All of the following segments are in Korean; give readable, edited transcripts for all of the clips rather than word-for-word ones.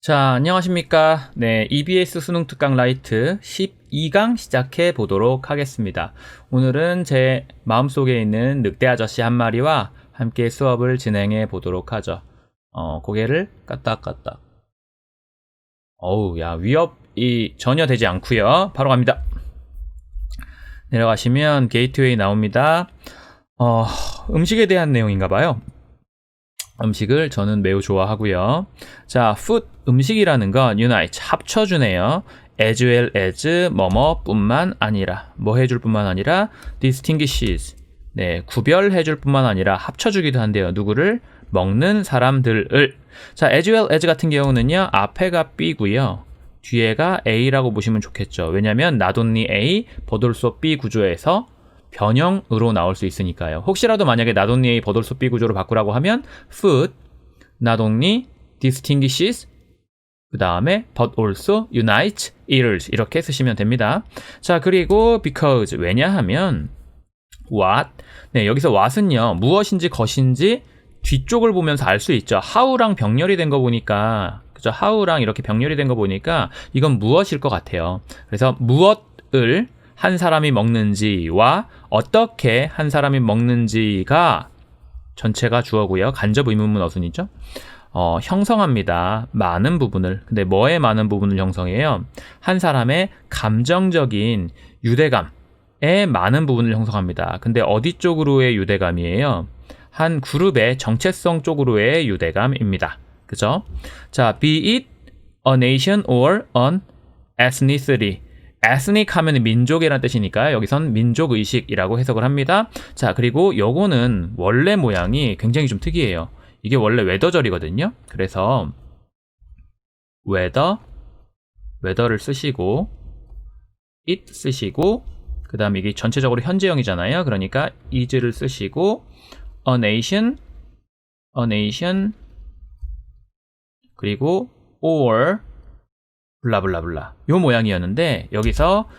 자, 안녕하십니까. 네, EBS 수능 특강 라이트 12강 시작해 보도록 하겠습니다. 오늘은 제 마음속에 있는 늑대 아저씨 한 마리와 함께 수업을 진행해 보도록 하죠. 고개를 까딱까딱. 어우, 야, 위협이 전혀 되지 않고요. 바로 갑니다. 내려가시면 게이트웨이 나옵니다. 음식에 대한 내용인가 봐요. 음식을 저는 매우 좋아하고요. 자, food, 음식이라는 건 unite, 합쳐주네요. as well as, 뭐뭐뿐만 아니라, 뭐 해줄 뿐만 아니라 distinguishes, 네, 구별해줄 뿐만 아니라 합쳐주기도 한대요. 누구를? 먹는 사람들을. 자, as well as 같은 경우는요, 앞에가 B고요. 뒤에가 A라고 보시면 좋겠죠. 왜냐면 not only A, but also B 구조에서 변형으로 나올 수 있으니까요. 혹시라도 만약에 not only A, but also B 구조로 바꾸라고 하면 food, not only distinguishes, 그 다음에 but also unites eaters 이렇게 쓰시면 됩니다. 자, 그리고 because, 왜냐하면 what, 네, 여기서 what은요, 무엇인지 것인지 뒤쪽을 보면서 알 수 있죠. how랑 병렬이 된 거 보니까, 그죠? how랑 이렇게 병렬이 된 거 보니까 이건 무엇일 것 같아요. 그래서 무엇을 한 사람이 먹는지와 어떻게 한 사람이 먹는지가 전체가 주어고요. 간접 의문문 어순이죠. 형성합니다. 많은 부분을. 근데 뭐의 많은 부분을 형성해요? 한 사람의 감정적인 유대감의 많은 부분을 형성합니다. 근데 어디 쪽으로의 유대감이에요? 한 그룹의 정체성 쪽으로의 유대감입니다. 그죠? 자, be it a nation or an ethnicity. ethnic 하면 민족이라는 뜻이니까 여기선 민족의식이라고 해석을 합니다. 자, 그리고 요거는 원래 모양이 굉장히 좀 특이해요. 이게 원래 웨더절이거든요. 그래서 웨더를 쓰시고 it 쓰시고 그 다음에 이게 전체적으로 현재형이잖아요. 그러니까 is를 쓰시고 a nation 그리고 or 블라블라블라 요 모양이었는데 여기서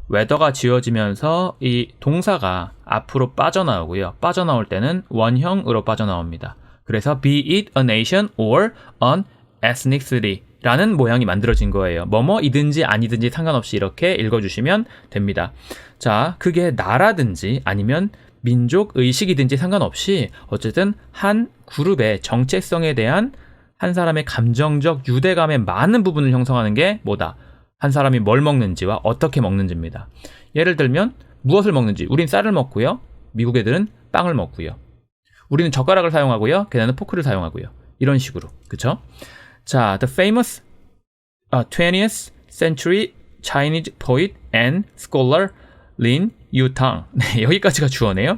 웨더가 지워지면서 이 동사가 앞으로 빠져나오고요. 빠져나올 때는 원형으로 빠져나옵니다. 그래서 be it a nation or an ethnicity 라는 모양이 만들어진 거예요. 뭐뭐이든지 아니든지 상관없이 이렇게 읽어주시면 됩니다. 자, 그게 나라든지 아니면 민족의식이든지 상관없이 어쨌든 한 그룹의 정체성에 대한 한 사람의 감정적 유대감의 많은 부분을 형성하는 게 뭐다? 한 사람이 뭘 먹는지와 어떻게 먹는지입니다. 예를 들면 무엇을 먹는지. 우린 쌀을 먹고요. 미국 애들은 빵을 먹고요. 우리는 젓가락을 사용하고요. 걔네는 포크를 사용하고요. 이런 식으로. 그쵸? 자, the famous 20th century Chinese poet and scholar Lin Yutang. 네, 여기까지가 주어네요.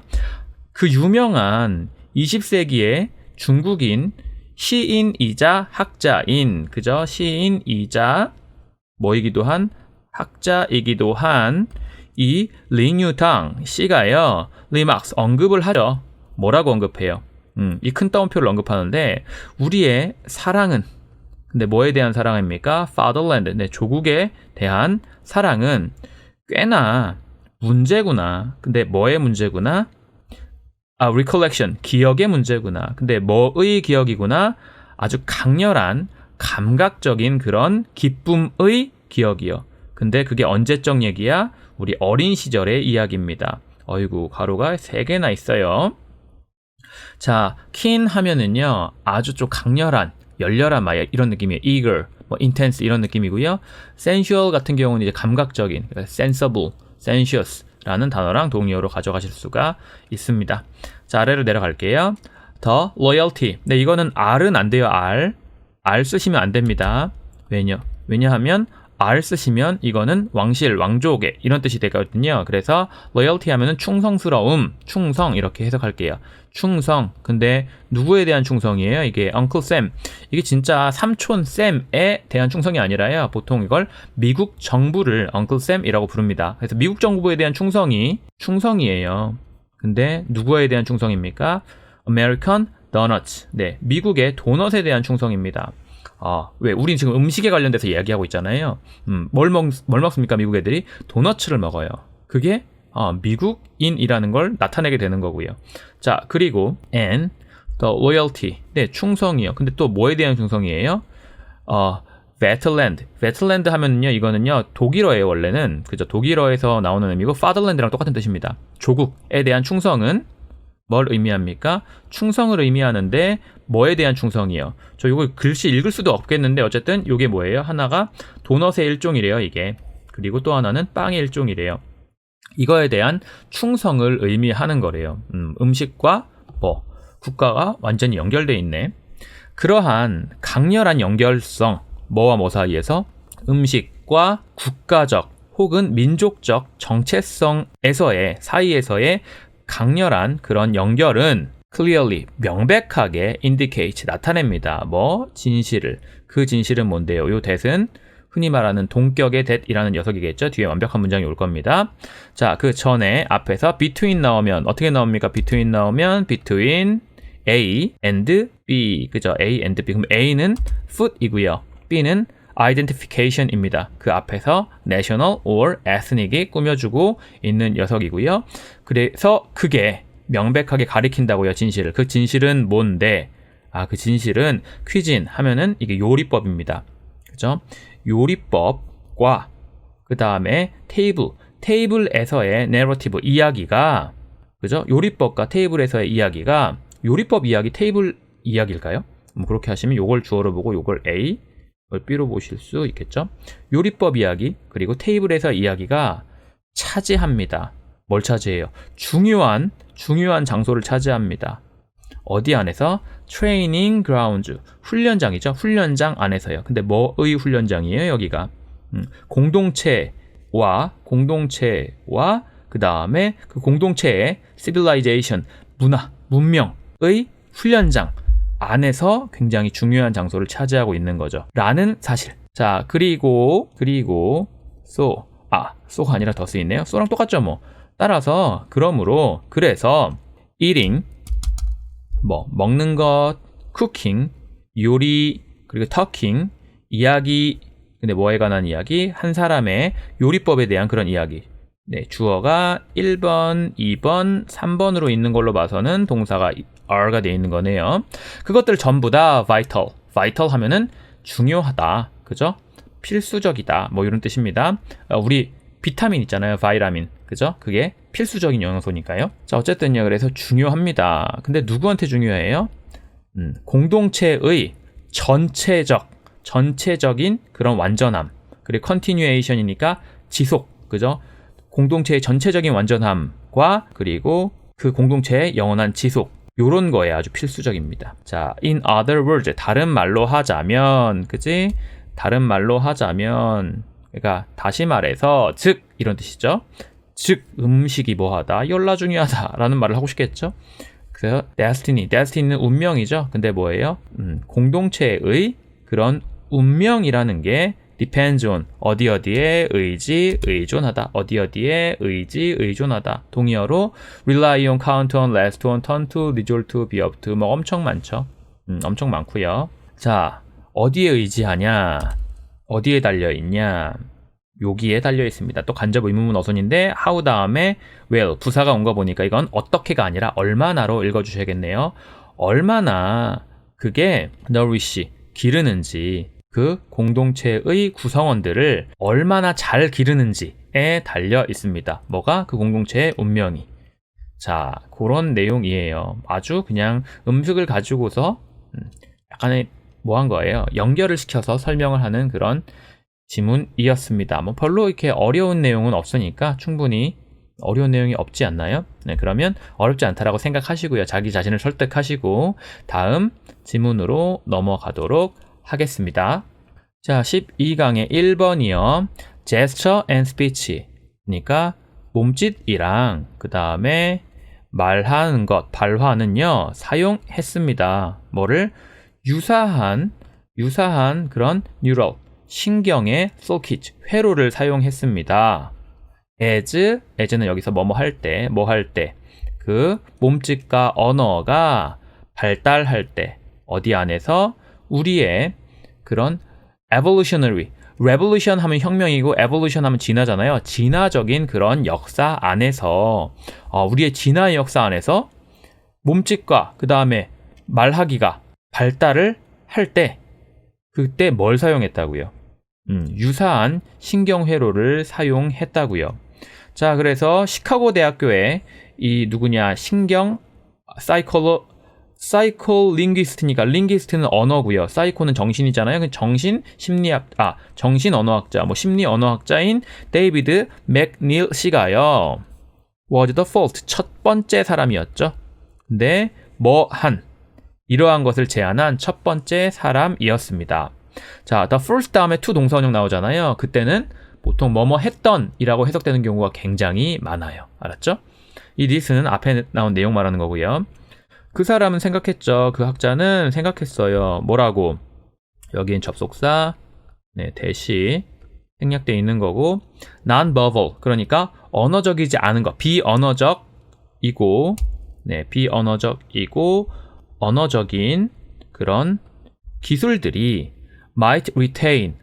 그 유명한 20세기의 중국인 시인이자 학자인, 그죠? 시인이자 뭐이기도 한 학자이기도 한 이 링유탕 씨가요, 리막스 언급을 하죠. 뭐라고 언급해요? 이 큰 따옴표를 언급하는데 우리의 사랑은, 근데 뭐에 대한 사랑입니까? fatherland, 네, 조국에 대한 사랑은 꽤나 문제구나. 근데 뭐의 문제구나? recollection, 기억의 문제구나. 근데 뭐의 기억이구나? 아주 강렬한 감각적인 그런 기쁨의 기억이요. 근데 그게 언제적 얘기야? 우리 어린 시절의 이야기입니다. 어이구, 가로가 3개나 있어요. 자, keen 하면은요, 아주 좀 강렬한, 열렬한 막 이런 느낌이에요. eager, 뭐 intense 이런 느낌이고요. sensual 같은 경우는 이제 감각적인, sensible, sensuous 라는 단어랑 동의어로 가져가실 수가 있습니다. 자, 아래로 내려갈게요. 더 loyalty. 네, 이거는 R은 안 돼요. R 쓰시면 안 됩니다. 왜냐하면 R 쓰시면 이거는 왕실, 왕족의 이런 뜻이 되거든요. 그래서 loyalty 하면은 충성스러움, 충성 이렇게 해석할게요. 충성. 근데 누구에 대한 충성이에요? 이게 Uncle Sam. 이게 진짜 삼촌 쌤에 대한 충성이 아니라요. 보통 이걸 미국 정부를 Uncle Sam이라고 부릅니다. 그래서 미국 정부에 대한 충성이에요. 근데 누구에 대한 충성입니까? American Donuts. 네, 미국의 도넛에 대한 충성입니다. 왜? 우린 지금 음식에 관련돼서 이야기하고 있잖아요. 뭘 먹습니까? 미국 애들이? 도너츠를 먹어요. 그게 미국인이라는 걸 나타내게 되는 거고요. 자, 그리고 and the loyalty. 네, 충성이요. 근데 또 뭐에 대한 충성이에요? Vaterland. Vaterland 하면은요, 이거는요, 독일어예요, 원래는. 그죠? 독일어에서 나오는 의미고, fatherland랑 똑같은 뜻입니다. 조국에 대한 충성은 뭘 의미합니까? 충성을 의미하는데, 뭐에 대한 충성이요? 저 이거 글씨 읽을 수도 없겠는데, 어쨌든, 이게 뭐예요? 하나가 도넛의 일종이래요, 이게. 그리고 또 하나는 빵의 일종이래요. 이거에 대한 충성을 의미하는 거래요. 음식과 뭐, 국가가 완전히 연결돼 있네. 그러한 강렬한 연결성, 뭐와 뭐 사이에서 음식과 국가적 혹은 민족적 정체성에서의 사이에서의 강렬한 그런 연결은 clearly, 명백하게 indicate, 나타냅니다. 뭐 진실을. 그 진실은 뭔데요? 요 that은 흔히 말하는 동격의 that이라는 녀석이겠죠. 뒤에 완벽한 문장이 올 겁니다. 자, 그 전에 앞에서 between 나오면 어떻게 나옵니까? between 나오면 between A and B. 그죠? A and B. 그럼 A는 food이고요. B는 identification입니다. 그 앞에서 national or ethnic이 꾸며주고 있는 녀석이고요. 그래서 그게 명백하게 가리킨다고요, 진실을. 그 진실은 뭔데? 그 진실은 퀴진 하면은 이게 요리법입니다. 그죠? 요리법과 그 다음에 테이블에서의 내러티브 이야기가, 그죠? 요리법과 테이블에서의 이야기가 요리법 이야기, 테이블 이야기일까요? 그렇게 하시면 요걸 주어로 보고 요걸 A, 이걸 B로 보실 수 있겠죠? 요리법 이야기, 그리고 테이블에서 이야기가 차지합니다. 뭘 차지해요? 중요한 장소를 차지합니다. 어디 안에서? 트레이닝 그라운드, 훈련장이죠. 훈련장 안에서요. 근데 뭐의 훈련장이에요, 여기가? 공동체와 그 다음에 그 공동체의 civilization, 문명의 훈련장 안에서 굉장히 중요한 장소를 차지하고 있는 거죠. 라는 사실. 자, 그리고 so가 아니라 더 쓰이네요. so랑 똑같죠, 뭐. 따라서 그래서 eating, 먹는 것, cooking, 요리, 그리고 talking, 이야기, 근데 뭐에 관한 이야기? 한 사람의 요리법에 대한 그런 이야기. 네, 주어가 1번, 2번, 3번으로 있는 걸로 봐서는 동사가 are가 되어 있는 거네요. 그것들 전부 다 vital 하면은 중요하다, 그죠? 필수적이다, 뭐 이런 뜻입니다. 우리 비타민 있잖아요, 바이라민, 그죠? 그게 필수적인 영양소니까요. 자, 어쨌든요, 그래서 중요합니다. 근데 누구한테 중요해요? 공동체의 전체적인 그런 완전함, 그리고 continuation이니까 지속, 그죠? 공동체의 전체적인 완전함과 그리고 그 공동체의 영원한 지속, 요런 거에 아주 필수적입니다. 자, in other words, 다른 말로 하자면, 그지? 그러니까 다시 말해서 즉 이런 뜻이죠. 즉 음식이 뭐하다, 열나 중요하다라는 말을 하고 싶겠죠. 그래서 destiny는 운명이죠. 근데 뭐예요? 공동체의 그런 운명이라는 게 depends on, 어디에 의존하다, 의존하다. 동의어로 rely on, count on, rest on, turn to, resort to, be up to, 뭐 엄청 많죠. 엄청 많고요. 자, 어디에 의지하냐, 어디에 달려있냐, 여기에 달려있습니다. 또 간접 의문문 어선인데 how 다음에 well, 부사가 온 거 보니까 이건 어떻게가 아니라 얼마나로 읽어주셔야겠네요. 얼마나 그게 nourish, 기르는지, 그 공동체의 구성원들을 얼마나 잘 기르는지에 달려 있습니다. 뭐가? 그 공동체의 운명이. 자, 그런 내용이에요. 아주 그냥 음식을 가지고서 약간의 뭐한 거예요. 연결을 시켜서 설명을 하는 그런 지문이었습니다. 뭐 별로 이렇게 어려운 내용은 없으니까 충분히 어려운 내용이 없지 않나요? 네, 그러면 어렵지 않다라고 생각하시고요. 자기 자신을 설득하시고 다음 지문으로 넘어가도록 하겠습니다. 자, 12강의 1번이요. gesture and speech. 그러니까 몸짓이랑 그 다음에 말하는 것, 발화는요, 사용했습니다. 뭐를? 유사한 그런 neural, 신경의 circuit, 회로를 사용했습니다. as는 여기서 뭐 할 때, 그 몸짓과 언어가 발달할 때, 어디 안에서? 우리의 그런 evolutionary, revolution 하면 혁명이고 evolution 하면 진화잖아요. 진화적인 그런 역사 안에서, 우리의 진화의 역사 안에서 몸짓과 그 다음에 말하기가 발달을 할 때, 그때 뭘 사용했다고요? 유사한 신경회로를 사용했다고요. 자, 그래서 시카고 대학교에 이 누구냐 사이코링귀스트니까 링귀스트는 언어고요. 사이코는 정신이잖아요. 정신 언어학자, 심리 언어학자인 데이비드 맥닐 씨가요. was the first 첫 번째 사람이었죠. 근데 이러한 것을 제안한 첫 번째 사람이었습니다. 자, the first 다음에 to 동사원형 나오잖아요. 그때는 보통 뭐뭐 했던이라고 해석되는 경우가 굉장히 많아요. 알았죠? 이 this는 앞에 나온 내용 말하는 거고요. 그 사람은 생각했죠. 그 학자는 생각했어요. 뭐라고? 여긴 접속사, 대시 생략되어 있는 거고 non-verbal, 그러니까 언어적이지 않은 거, 비언어적이고 언어적인 그런 기술들이 might retain,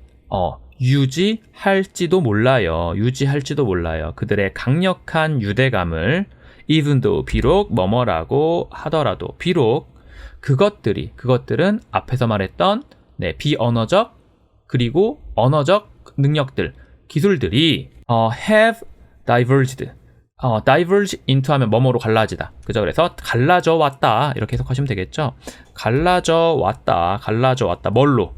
유지할지도 몰라요. 그들의 강력한 유대감을 even though, 비록 뭐뭐라고 하더라도, 비록 그것들은 앞에서 말했던 비언어적 그리고 언어적 능력들, 기술들이 have diverged, diverge into 하면 뭐뭐로 갈라지다. 그죠? 그래서 갈라져 왔다. 이렇게 해석하시면 되겠죠? 갈라져 왔다. 뭘로?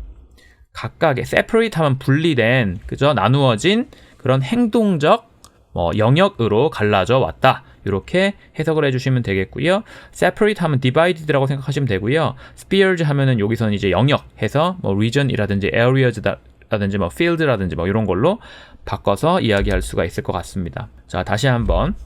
각각의 separate 하면 분리된, 그죠? 나누어진 그런 행동적 영역으로 갈라져 왔다. 이렇게 해석을 해주시면 되겠고요. separate 하면 divided라고 생각하시면 되고요. spheres 하면은 여기서는 이제 영역 해서 region이라든지 areas라든지 field라든지 이런 걸로 바꿔서 이야기할 수가 있을 것 같습니다. 자, 다시 한번.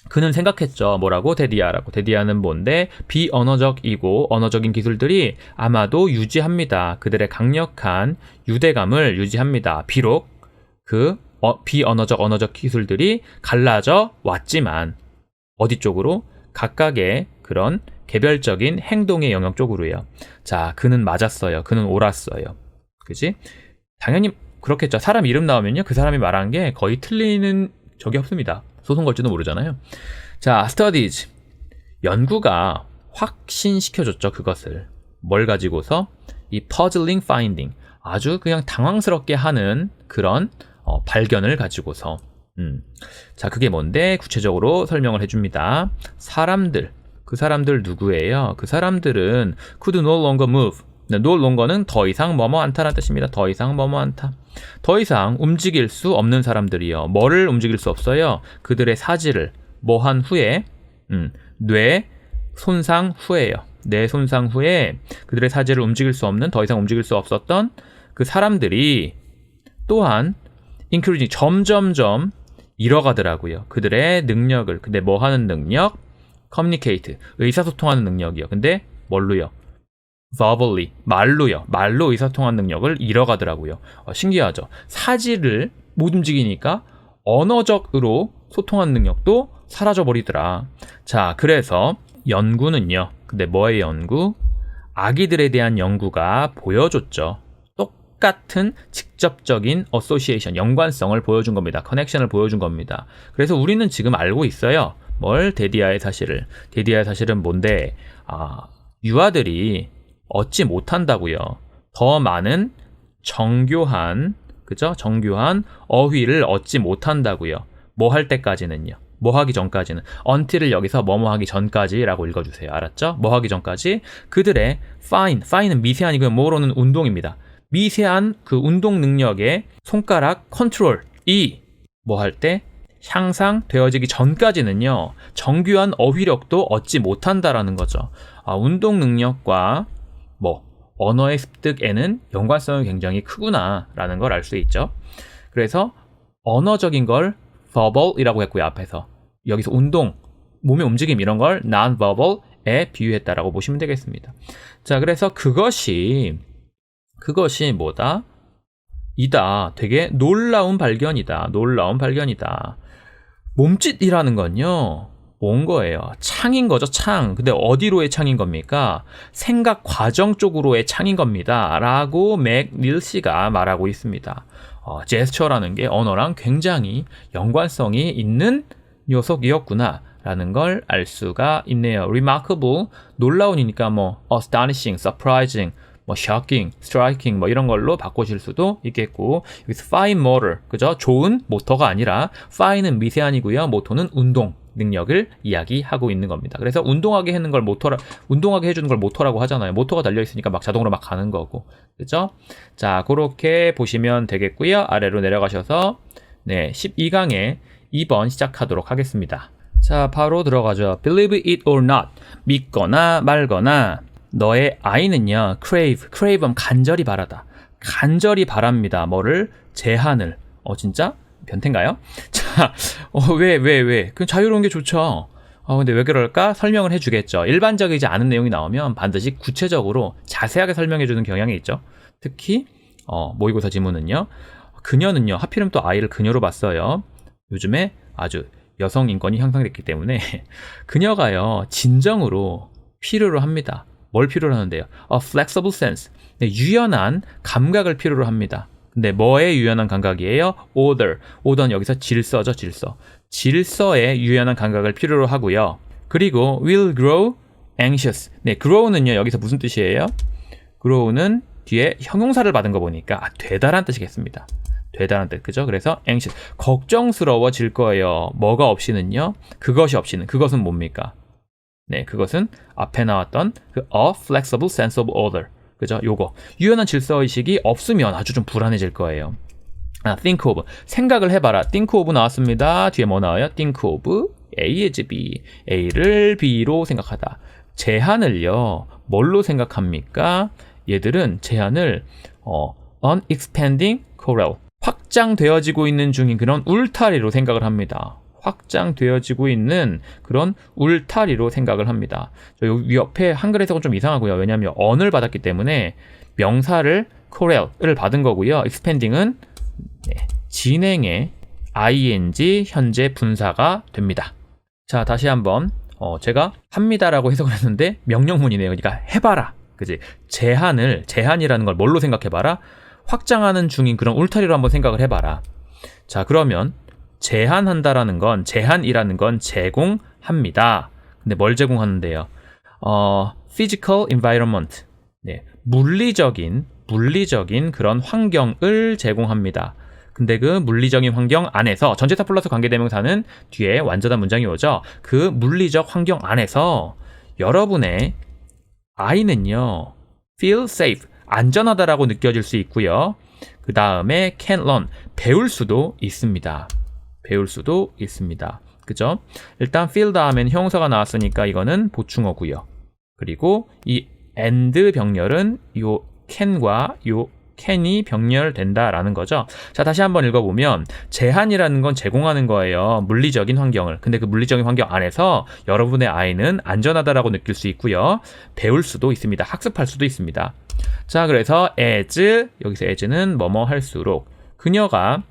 그는 생각했죠. 뭐라고? 데디아는 뭔데? 비언어적이고 언어적인 기술들이 아마도 유지합니다. 그들의 강력한 유대감을 유지합니다. 비록 그 언어적 기술들이 갈라져 왔지만 어디 쪽으로? 각각의 그런 개별적인 행동의 영역 쪽으로요. 자, 그는 맞았어요. 그는 옳았어요. 그지? 당연히 그렇겠죠. 사람 이름 나오면요, 그 사람이 말한 게 거의 틀리는 적이 없습니다. 소송 걸지도 모르잖아요. 자, studies. 연구가 확신시켜줬죠. 그것을. 뭘 가지고서? 이 puzzling finding. 아주 그냥 당황스럽게 하는 그런 발견을 가지고서. 자, 그게 뭔데? 구체적으로 설명을 해줍니다. 그 사람들 누구예요? 그 사람들은 could no longer move. no longer는 더 이상 뭐뭐 않다라는 뜻입니다. 더 이상 뭐뭐 않다. 더 이상 움직일 수 없는 사람들이요. 뭐를 움직일 수 없어요? 그들의 사지를 한 후에 뇌 손상 후에요. 뇌 손상 후에 그들의 사지를 움직일 수 없는, 더 이상 움직일 수 없었던 그 사람들이 또한 increasing, 점점점 잃어가더라고요. 그들의 능력을. 근데 뭐 하는 능력? communicate, 의사소통하는 능력이요. 근데 뭘로요? verbally, 말로요. 말로 의사소통하는 능력을 잃어가더라고요. 신기하죠? 사지를 못 움직이니까 언어적으로 소통하는 능력도 사라져버리더라. 자, 그래서 연구는요. 근데 뭐의 연구? 아기들에 대한 연구가 보여줬죠. 똑같은 직접적인 association, 연관성을 보여준 겁니다. 커넥션을 보여준 겁니다. 그래서 우리는 지금 알고 있어요. 데디아의 사실을. 데디아의 사실은 뭔데? 유아들이 얻지 못한다고요. 더 많은 정교한 어휘를 얻지 못한다고요. 뭐 할 때까지는요. 뭐 하기 전까지는. until을 여기서 뭐뭐 하기 전까지라고 읽어주세요. 알았죠? 뭐 하기 전까지. 그들의 fine은 미세한이고요. 뭐로는 운동입니다. 미세한 그 운동 능력의 손가락 컨트롤이 뭐 할 때? 향상되어지기 전까지는요. 정교한 어휘력도 얻지 못한다라는 거죠. 운동 능력과 언어의 습득에는 연관성이 굉장히 크구나라는 걸 알 수 있죠. 그래서 언어적인 걸 verbal이라고 했고요. 앞에서. 여기서 운동, 몸의 움직임 이런 걸 non-verbal에 비유했다라고 보시면 되겠습니다. 자, 그래서 그것이 뭐다? 되게 놀라운 발견이다. 몸짓이라는 건요. 뭔 거예요? 창인 거죠, 창. 근데 어디로의 창인 겁니까? 생각 과정 쪽으로의 창인 겁니다. 라고 맥닐 씨가 말하고 있습니다. 제스처라는 게 언어랑 굉장히 연관성이 있는 녀석이었구나. 라는 걸 알 수가 있네요. remarkable, 놀라운이니까 astonishing, surprising, 뭐 shocking, striking 뭐 이런 걸로 바꾸실 수도 있겠고 여기서 fine motor, 그죠? 좋은 모터가 아니라 fine은 미세한이고요. 모터는 운동 능력을 이야기하고 있는 겁니다. 그래서 운동하게 해주는 걸 모터라고 하잖아요. 모터가 달려있으니까 막 자동으로 막 가는 거고. 그죠? 자, 그렇게 보시면 되겠고요. 아래로 내려가셔서, 네, 12강에 2번 시작하도록 하겠습니다. 자, 바로 들어가죠. Believe it or not. 믿거나 말거나, 너의 아이는요, crave하면 간절히 바라다. 간절히 바랍니다. 뭐를? 제한을. 진짜? 변태인가요? 자, 왜? 그럼 자유로운 게 좋죠. 근데 왜 그럴까? 설명을 해주겠죠. 일반적이지 않은 내용이 나오면 반드시 구체적으로 자세하게 설명해주는 경향이 있죠. 특히, 모의고사 지문은요. 그녀는요, 하필이면 또 아이를 그녀로 봤어요. 요즘에 아주 여성 인권이 향상됐기 때문에, 그녀가요, 진정으로 필요로 합니다. 뭘 필요로 하는데요? flexible sense. 네, 유연한 감각을 필요로 합니다. 근데 뭐의 유연한 감각이에요? order는 여기서 질서죠, 질서. 질서의 유연한 감각을 필요로 하고요. 그리고 will grow anxious. 네, grow는요, 여기서 무슨 뜻이에요? grow는 뒤에 형용사를 받은 거 보니까 되다란 뜻이겠습니다. 되다란 뜻, 그죠? 그래서 anxious, 걱정스러워질 거예요. 뭐가 없이는요? 그것이 없이는, 그것은 뭡니까? 네, 그것은 앞에 나왔던 그 a flexible sense of order. 그죠? 요거. 유연한 질서의식이 없으면 아주 좀 불안해질 거예요. think of. 생각을 해봐라. think of 나왔습니다. 뒤에 뭐 나와요? think of A is B. A를 B로 생각하다. 제한을요, 뭘로 생각합니까? 얘들은 제한을, on expanding coral. 확장되어지고 있는 중인 그런 울타리로 생각을 합니다. 확장되어지고 있는 그런 울타리로 생각을 합니다. 여기 옆에 한글 해석은 좀 이상하고요. 왜냐하면 on을 받았기 때문에 명사를 correl을 받은 거고요. expanding은 진행의 ing 현재 분사가 됩니다. 자, 다시 한번 제가 합니다라고 해석을 했는데 명령문이네요. 그러니까 해봐라. 그지? 제한이라는 걸 뭘로 생각해봐라? 확장하는 중인 그런 울타리로 한번 생각을 해봐라. 자, 그러면 제한한다라는 건, 제한이라는 건 제공합니다. 근데 뭘 제공하는데요? physical environment. 네, 물리적인 그런 환경을 제공합니다. 근데 그 물리적인 환경 안에서, 전체사 플러스 관계대명사는 뒤에 완전한 문장이 오죠. 그 물리적 환경 안에서 여러분의 아이는요, feel safe, 안전하다라고 느껴질 수 있고요. 그 다음에 can learn, 배울 수도 있습니다. 그죠? 일단 feel 다음엔 형용사가 나왔으니까 이거는 보충어고요. 그리고 이 and 병렬은 요 can과 요 can이 병렬된다라는 거죠. 자, 다시 한번 읽어보면 제한이라는 건 제공하는 거예요. 물리적인 환경을. 근데 그 물리적인 환경 안에서 여러분의 아이는 안전하다라고 느낄 수 있고요. 배울 수도 있습니다. 학습할 수도 있습니다. 자, 그래서 as, 여기서 as는 뭐뭐 할수록, 그녀가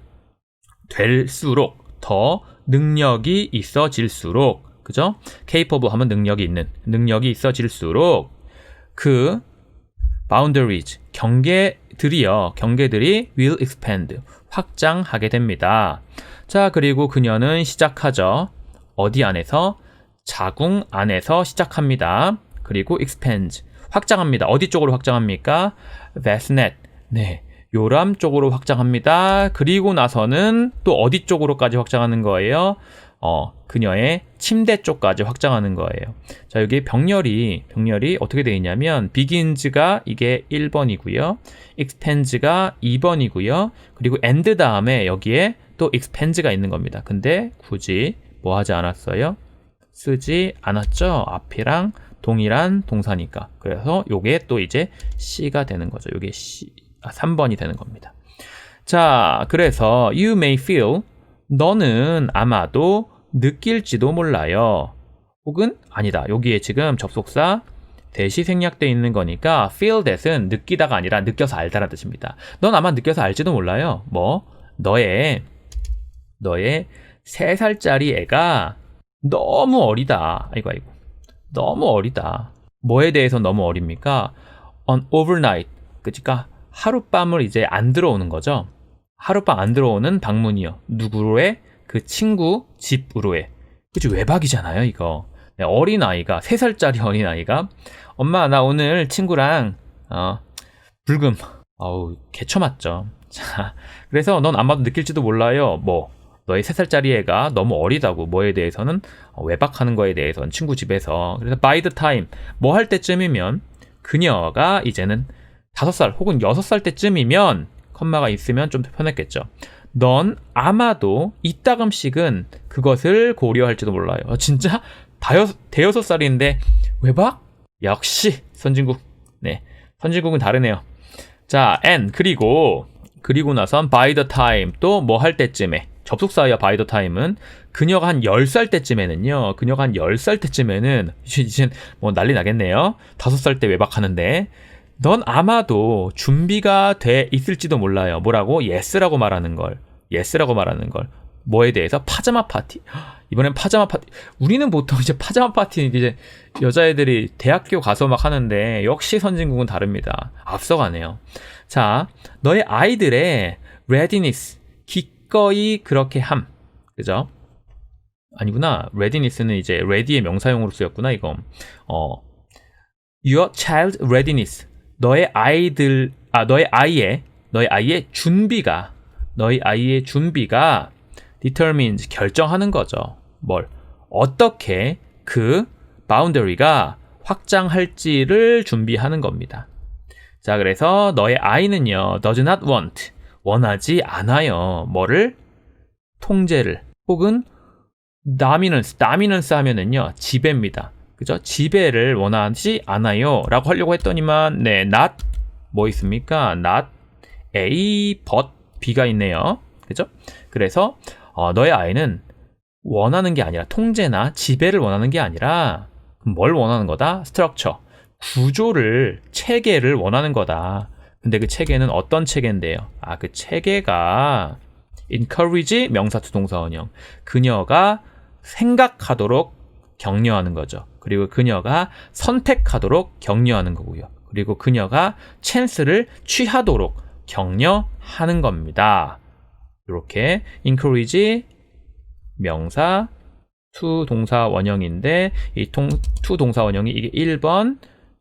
될수록, 더 능력이 있어질수록, 그죠? capable 하면 능력이 있어질수록 그 boundaries, 경계들이 will expand, 확장하게 됩니다. 자, 그리고 그녀는 시작하죠. 어디 안에서? 자궁 안에서 시작합니다. 그리고 expands, 확장합니다. 어디 쪽으로 확장합니까? vesinet, 네, 요람 쪽으로 확장합니다. 그리고 나서는 또 어디 쪽으로까지 확장하는 거예요? 그녀의 침대 쪽까지 확장하는 거예요. 자, 여기 병렬이 어떻게 되어 있냐면 begins가 이게 1번이고요. expands가 2번이고요. 그리고 and 다음에 여기에 또 expands가 있는 겁니다. 근데 굳이 뭐 하지 않았어요? 쓰지 않았죠? 앞이랑 동일한 동사니까. 그래서 요게 또 이제 C가 되는 거죠. 요게 3번이 되는 겁니다. 자, 그래서 you may feel, 너는 아마도 느낄지도 몰라요. 혹은 아니다. 여기에 지금 접속사 that이 생략되어 있는 거니까 feel that은 느끼다가 아니라 느껴서 알다라는 뜻입니다. 넌 아마 느껴서 알지도 몰라요. 너의 3살짜리 애가 너무 어리다. 아이고. 너무 어리다. 뭐에 대해서 너무 어립니까? on overnight. 그러니까 하룻밤을 이제 안 들어오는 거죠. 하룻밤 안 들어오는 방문이요. 누구로의? 그 친구 집으로의. 그치, 외박이잖아요, 이거. 네, 어린아이가, 3살짜리 어린아이가, 엄마, 나 오늘 친구랑, 불금. 아우, 개처 맞죠. 자, 그래서 넌 아마도 느낄지도 몰라요. 너의 3살짜리 애가 너무 어리다고, 뭐에 대해서는 외박하는 거에 대해서는 친구 집에서. 그래서 by the time 뭐 할 때쯤이면, 그녀가 이제는 5살 혹은 6살 때쯤이면, 컴마가 있으면 좀 편했겠죠. 넌 아마도 이따금씩은 그것을 고려할지도 몰라요. 진짜 대여섯 살인데 외박? 역시 선진국. 네, 선진국은 다르네요. 자, and 그리고 나선 by the time 또 뭐 할 때쯤에, 접속사야 by the time은 그녀가 한 10살 때쯤에는요. 그녀가 한 10살 때쯤에는 이젠 뭐 난리 나겠네요. 5살 때 외박하는데 넌 아마도 준비가 돼 있을지도 몰라요. 뭐라고? yes라고 말하는 걸. yes라고 말하는 걸. 뭐에 대해서? 파자마 파티. 이번엔 파자마 파티. 우리는 보통 이제 파자마 파티 이제 여자애들이 대학교 가서 막 하는데 역시 선진국은 다릅니다. 앞서가네요. 자, 너의 아이들의 readiness, 기꺼이 그렇게 함. 그죠? 아니구나. readiness는 이제 ready의 명사용으로 쓰였구나, 이거. your child readiness. 너의 아이의 준비가, determines, 결정하는 거죠. 뭘? 어떻게 그 boundary가 확장할지를 준비하는 겁니다. 자, 그래서 너의 아이는요, does not want, 원하지 않아요. 뭐를? 통제를. 혹은 dominance 하면은요, 지배입니다. 그죠? 지배를 원하지 않아요. 라고 하려고 했더니만, 네, not, 뭐 있습니까? not A, but B가 있네요. 그죠? 그래서, 너의 아이는 원하는 게 아니라, 통제나 지배를 원하는 게 아니라, 뭘 원하는 거다? structure. 구조를, 체계를 원하는 거다. 근데 그 체계는 어떤 체계인데요? 그 체계가 encourage 명사투 동사 원형. 그녀가 생각하도록 격려하는 거죠. 그리고 그녀가 선택하도록 격려하는 거고요. 그리고 그녀가 찬스를 취하도록 격려하는 겁니다. 이렇게 encourage 명사 to 동사 원형인데 이 to 동사 원형이 이게 1번,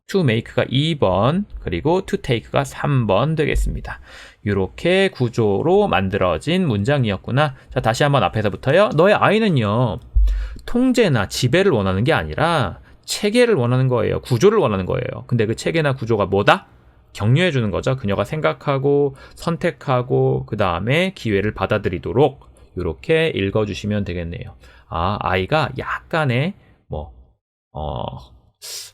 to make가 2번, 그리고 to take가 3번 되겠습니다. 이렇게 구조로 만들어진 문장이었구나. 자, 다시 한번 앞에서부터요. 너의 아이는요, 통제나 지배를 원하는 게 아니라 체계를 원하는 거예요. 구조를 원하는 거예요. 근데 그 체계나 구조가 뭐다? 격려해 주는 거죠. 그녀가 생각하고 선택하고 그 다음에 기회를 받아들이도록 이렇게 읽어주시면 되겠네요. 아이가 약간의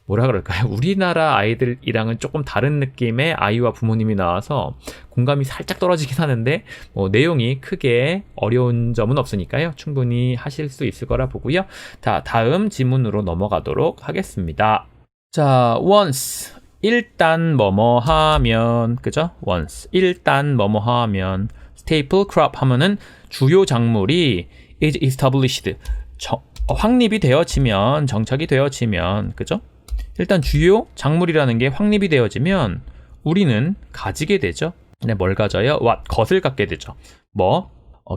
뭐라 그럴까요? 우리나라 아이들이랑은 조금 다른 느낌의 아이와 부모님이 나와서 공감이 살짝 떨어지긴 하는데 내용이 크게 어려운 점은 없으니까요. 충분히 하실 수 있을 거라 보고요. 자, 다음 지문으로 넘어가도록 하겠습니다. 자, once 일단 뭐뭐 하면, 그죠? once 일단 뭐뭐 하면, staple crop 하면은 주요 작물이 is established 확립이 되어지면, 정착이 되어지면, 그죠? 일단 주요 작물이라는 게 확립이 되어지면 우리는 가지게 되죠. 네, 뭘 가져요? 것을 갖게 되죠.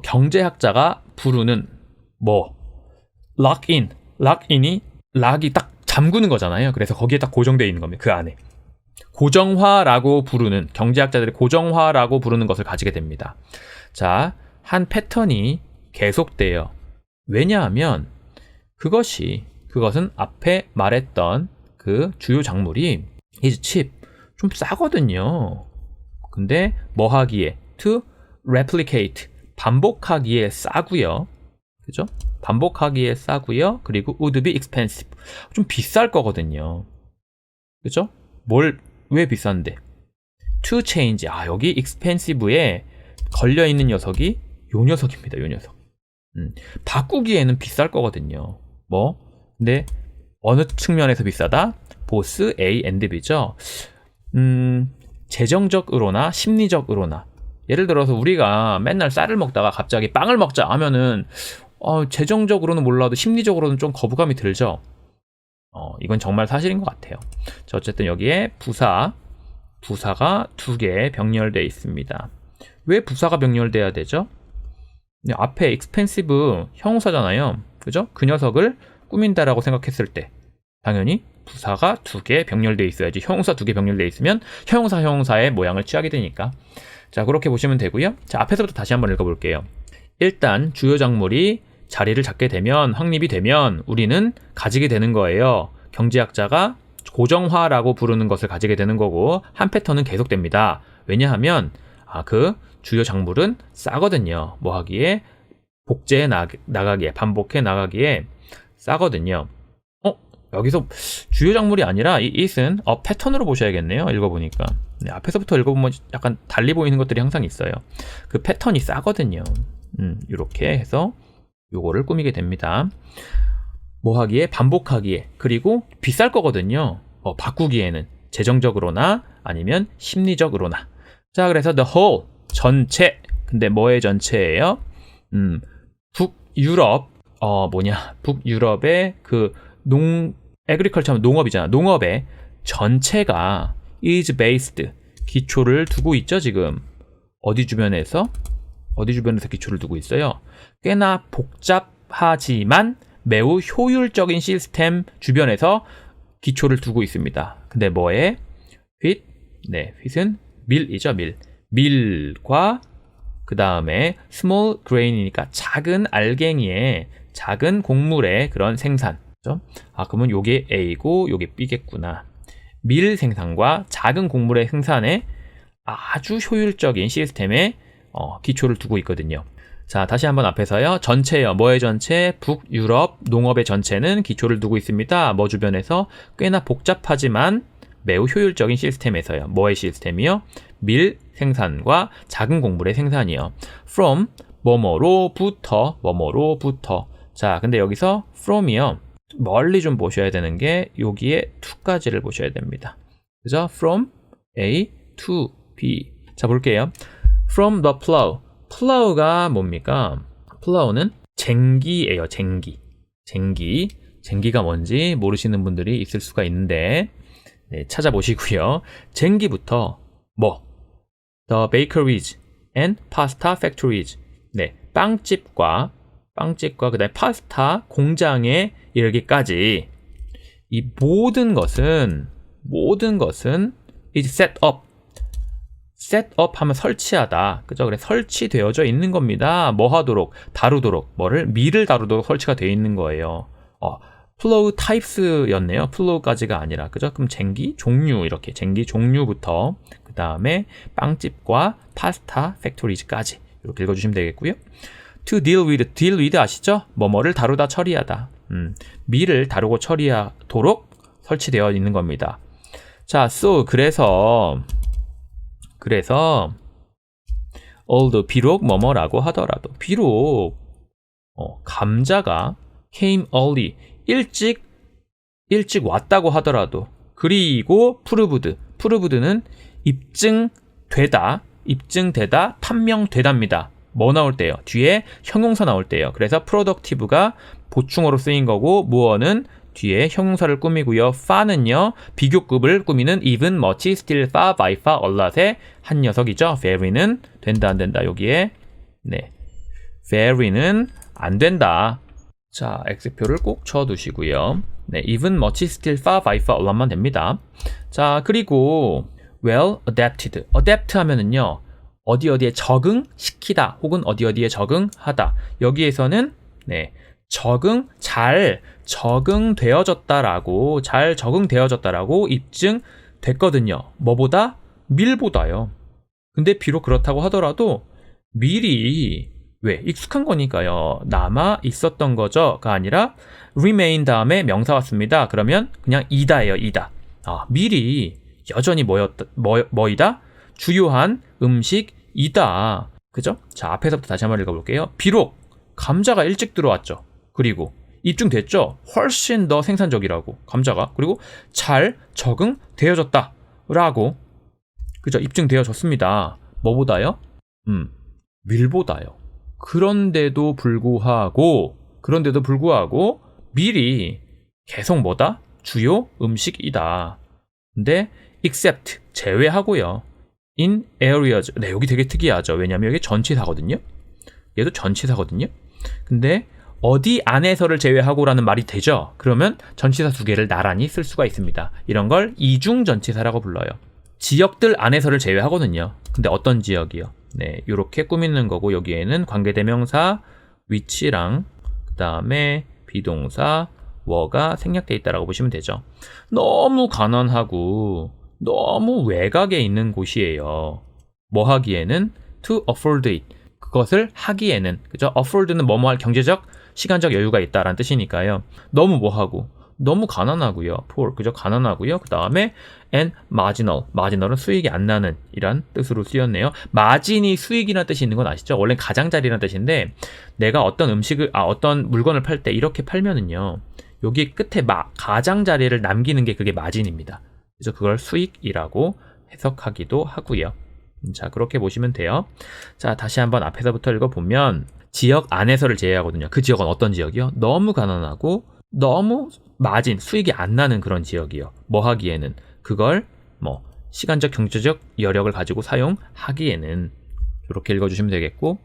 경제학자가 부르는 lock in이 락이 딱 잠그는 거잖아요. 그래서 거기에 딱 고정되어 있는 겁니다. 그 안에. 고정화라고 부르는, 경제학자들이 고정화라고 부르는 것을 가지게 됩니다. 자, 한 패턴이 계속돼요. 왜냐하면 그것은 앞에 말했던 그 주요 작물이 is cheap, 좀 싸거든요. 근데 뭐 하기에? to replicate, 반복하기에 싸고요. 그죠? 반복하기에 싸고요. 그리고 would be expensive, 좀 비쌀 거거든요. 그죠? 왜 비싼데? to change, 여기 expensive에 걸려있는 녀석이 요 녀석입니다. 요 녀석. 바꾸기에는 비쌀 거거든요. 근데 어느 측면에서 비싸다? 보스 A and B죠. 재정적으로나 심리적으로나, 예를 들어서 우리가 맨날 쌀을 먹다가 갑자기 빵을 먹자 하면은 재정적으로는 몰라도 심리적으로는 좀 거부감이 들죠. 이건 정말 사실인 것 같아요. 자, 어쨌든 여기에 부사가 2개 병렬되어 있습니다. 왜 부사가 병렬돼야 되죠? 앞에 expensive 형용사잖아요. 그죠? 그 녀석을 꾸민다라고 생각했을 때 당연히 부사가 2개 병렬되어 있어야지. 형용사 2개 병렬되어 있으면 형용사의 모양을 취하게 되니까. 자, 그렇게 보시면 되고요. 자, 앞에서부터 다시 한번 읽어볼게요. 일단 주요 작물이 자리를 잡게 되면, 확립이 되면 우리는 가지게 되는 거예요. 경제학자가 고정화라고 부르는 것을 가지게 되는 거고, 한 패턴은 계속됩니다. 왜냐하면 그 주요 작물은 싸거든요. 뭐 하기에? 복제해 나가기에, 반복해 나가기에 싸거든요. 여기서 주요 작물이 아니라 이 it은 패턴으로 보셔야겠네요. 읽어보니까. 네, 앞에서부터 읽어보면 약간 달리 보이는 것들이 항상 있어요. 그 패턴이 싸거든요. 이렇게 해서 요거를 꾸미게 됩니다. 뭐 하기에? 반복하기에. 그리고 비쌀 거거든요. 바꾸기에는. 재정적으로나 아니면 심리적으로나. 자, 그래서 the whole, 전체. 근데 뭐의 전체예요? 북유럽, 북유럽의 그 agriculture 하면 농업이잖아. 농업의 전체가 is based, 기초를 두고 있죠, 지금. 어디 주변에서 기초를 두고 있어요? 꽤나 복잡하지만 매우 효율적인 시스템 주변에서 기초를 두고 있습니다. 근데 뭐에? wheat, wheat은 밀이죠, 밀. 밀과 그 다음에 small grain이니까 작은 알갱이의, 작은 곡물의 그런 생산. 그러면 요게 A고 요게 B겠구나. 밀 생산과 작은 곡물의 생산에 아주 효율적인 시스템에 기초를 두고 있거든요. 자, 다시 한번 앞에서요. 전체요. 뭐의 전체? 북유럽 농업의 전체는 기초를 두고 있습니다. 뭐 주변에서? 꽤나 복잡하지만 매우 효율적인 시스템에서요. 뭐의 시스템이요? 밀 생산과 작은 곡물의 생산이요. from 뭐뭐로부터. 자, 근데 여기서 from이요. 멀리 좀 보셔야 되는 게 여기에 to까지를 보셔야 됩니다. 그죠? from A to B. 자, 볼게요. from the plow. plow가 뭡니까? plow는 쟁기예요. 쟁기가 뭔지 모르시는 분들이 있을 수가 있는데, 찾아보시고요. 쟁기부터 the bakeries and pasta factories. 빵집과 그다음에 파스타 공장에 이르기까지 이 모든 것은 is set up 하면 설치하다. 그죠? 그래, 설치되어져 있는 겁니다. 뭐 하도록? 다루도록. 밀을 다루도록 설치가 되어 있는 거예요. flow types였네요. flow까지가 아니라. 그죠? 그럼 쟁기 종류, 이렇게 쟁기 종류부터 그 다음에 빵집과 파스타 팩토리즈까지 이렇게 읽어주시면 되겠고요. to deal with 아시죠? 뭐뭐를 다루다 처리하다. 밀을 다루고 처리하도록 설치되어 있는 겁니다. 자, so 그래서 although 비록 뭐뭐라고 하더라도, 비록 감자가 came early, 일찍 왔다고 하더라도, 그리고 proved는 입증되다, 판명되답니다. 뭐 나올 때요? 뒤에 형용사 나올 때요. 그래서 productive가 보충어로 쓰인 거고, 무어는 뒤에 형용사를 꾸미고요. far는요, 비교급을 꾸미는 even, much, still, far, by far, a lot의 한 녀석이죠. very는 된다 안 된다. 여기에 very는 안 된다. 자, X표를 꼭 쳐두시고요. even, much, still, far, by far, a lot만 됩니다. 자, 그리고 well adapted. adapt 하면은요, 어디에 적응시키다 혹은 어디에 적응하다. 여기에서는 잘 적응되어졌다라고 입증됐거든요. 뭐보다? 밀보다요. 근데 비록 그렇다고 하더라도 밀이 익숙한 거니까요. 남아 있었던 거죠가 아니라 remain 다음에 명사 왔습니다. 그러면 그냥 이다예요. 이다. 밀이 여전히 뭐이다? 주요한 음식이다. 그죠? 자, 앞에서부터 다시 한번 읽어볼게요. 비록 감자가 일찍 들어왔죠. 그리고 입증됐죠. 훨씬 더 생산적이라고, 감자가. 그리고 잘 적응되어졌다 라고, 그죠? 입증되어졌습니다. 뭐보다요? 밀보다요. 그런데도 불구하고 밀이 계속 뭐다? 주요 음식이다. 근데 except 제외하고요. in areas. 여기 되게 특이하죠. 왜냐면 여기 전치사거든요. 얘도 전치사거든요. 근데 어디 안에서를 제외하고라는 말이 되죠. 그러면 전치사 두 개를 나란히 쓸 수가 있습니다. 이런 걸 이중 전치사라고 불러요. 지역들 안에서를 제외하거든요. 근데 어떤 지역이요? 네, 이렇게 꾸미는 거고 여기에는 관계대명사 위치랑 그 다음에 비동사 were 생략되어 있다라고 보시면 되죠. 너무 가난하고 너무 외곽에 있는 곳이에요. 뭐 하기에는 to afford it. 그것을 하기에는, 그죠? afford는 뭐뭐 할 경제적, 시간적 여유가 있다라는 뜻이니까요. 너무 뭐하고, 너무 가난하고요. poor, 그죠? 가난하고요. 그 다음에 and marginal. marginal은 수익이 안 나는 이란 뜻으로 쓰였네요. 마진이 수익이라는 뜻이 있는 건 아시죠? 원래 가장자리라는 뜻인데 내가 어떤 어떤 물건을 팔 때 이렇게 팔면은요. 여기 끝에 가장자리를 남기는 게 그게 마진입니다. 그래서 그걸 수익이라고 해석하기도 하고요. 자, 그렇게 보시면 돼요. 자, 다시 한번 앞에서부터 읽어보면 지역 안에서를 제외하거든요. 그 지역은 어떤 지역이요? 너무 가난하고 너무 마진, 수익이 안 나는 그런 지역이요. 뭐 하기에는 그걸 뭐 시간적, 경제적 여력을 가지고 사용하기에는 이렇게 읽어주시면 되겠고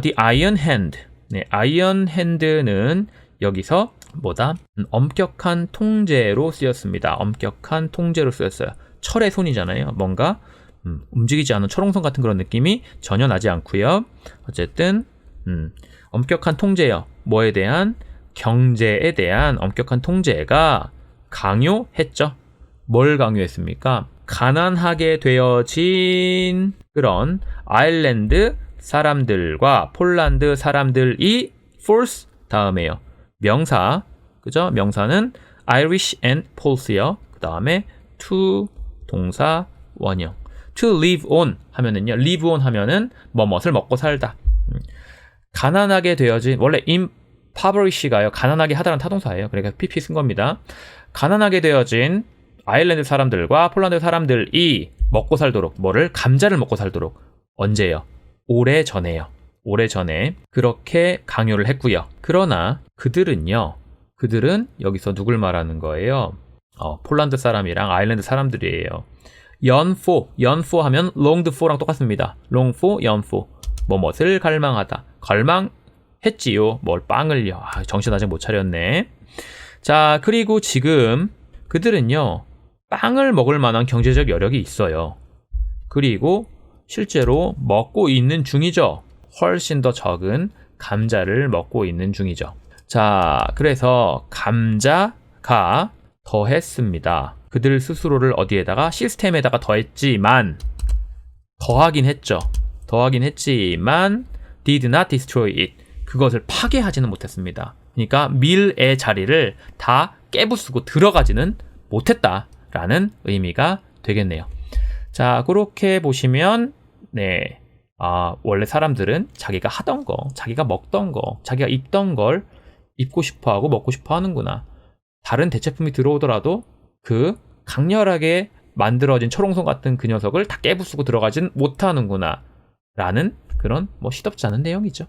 The Iron Hand. 네, Iron Hand는 여기서 뭐다? 엄격한 통제로 쓰였습니다. 엄격한 통제로 쓰였어요. 철의 손이잖아요. 뭔가 움직이지 않은 철옹성 같은 그런 느낌이 전혀 나지 않고요. 어쨌든 엄격한 통제요. 뭐에 대한? 경제에 대한 엄격한 통제가 강요했죠. 뭘 강요했습니까? 가난하게 되어진 그런 아일랜드 사람들과 폴란드 사람들이 force 다음에요. 명사, 그죠? 명사는 Irish and Pols요. 그 다음에 to 동사 원형. to live on 하면은요. live on 하면은 뭐뭇을 먹고 살다. 가난하게 되어진 원래 impoverish가요. 가난하게 하다라는 타동사예요. 그러니까 pp 쓴 겁니다. 가난하게 되어진 아일랜드 사람들과 폴란드 사람들이 먹고 살도록 뭐를? 감자를 먹고 살도록 언제요? 오래전에요. 오래전에 그렇게 강요를 했고요. 그러나 그들은 여기서 누굴 말하는 거예요? 폴란드 사람이랑 아일랜드 사람들이에요. 연포 하면 longed for랑 똑같습니다. long for, 연포. 뭐뭇을 갈망하다. 갈망했지요. 뭘 빵을요. 정신 아직 못 차렸네. 자, 그리고 지금 그들은요. 빵을 먹을 만한 경제적 여력이 있어요. 그리고 실제로 먹고 있는 중이죠. 훨씬 더 적은 감자를 먹고 있는 중이죠. 자, 그래서 감자가 더했습니다. 그들 스스로를 어디에다가? 시스템에다가 더하긴 했지만 did not destroy it. 그것을 파괴하지는 못했습니다. 그러니까 밀의 자리를 다 깨부수고 들어가지는 못했다라는 의미가 되겠네요. 자, 그렇게 보시면 네. 원래 사람들은 자기가 하던 거, 자기가 먹던 거, 자기가 입던 걸 입고 싶어하고 먹고 싶어 하는구나. 다른 대체품이 들어오더라도 그 강렬하게 만들어진 철옹성 같은 그 녀석을 다 깨부수고 들어가진 못하는구나. 라는 그런 시덥지 않은 내용이죠.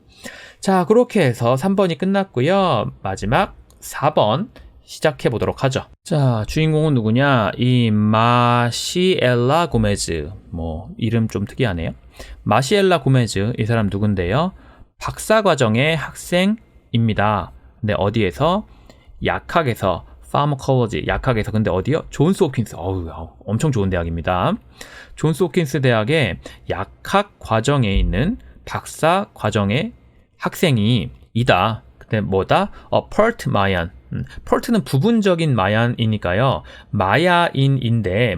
자, 그렇게 해서 3번이 끝났고요. 마지막 4번 시작해 보도록 하죠. 자, 주인공은 누구냐? 이 마시엘라 고메즈. 이름 좀 특이하네요. 마시엘라 고메즈, 이 사람 누군데요? 박사과정의 학생입니다. 근데 어디에서? 약학에서, pharmacology, 약학에서. 근데 어디요? 존스 홉킨스. 엄청 좋은 대학입니다. 존스 홉킨스 대학의 약학 과정에 있는 박사 과정의 학생이 이다. 근데 뭐다? 퍼트 마얀. 펄트는 부분적인 마야인이니까요. 마야인인데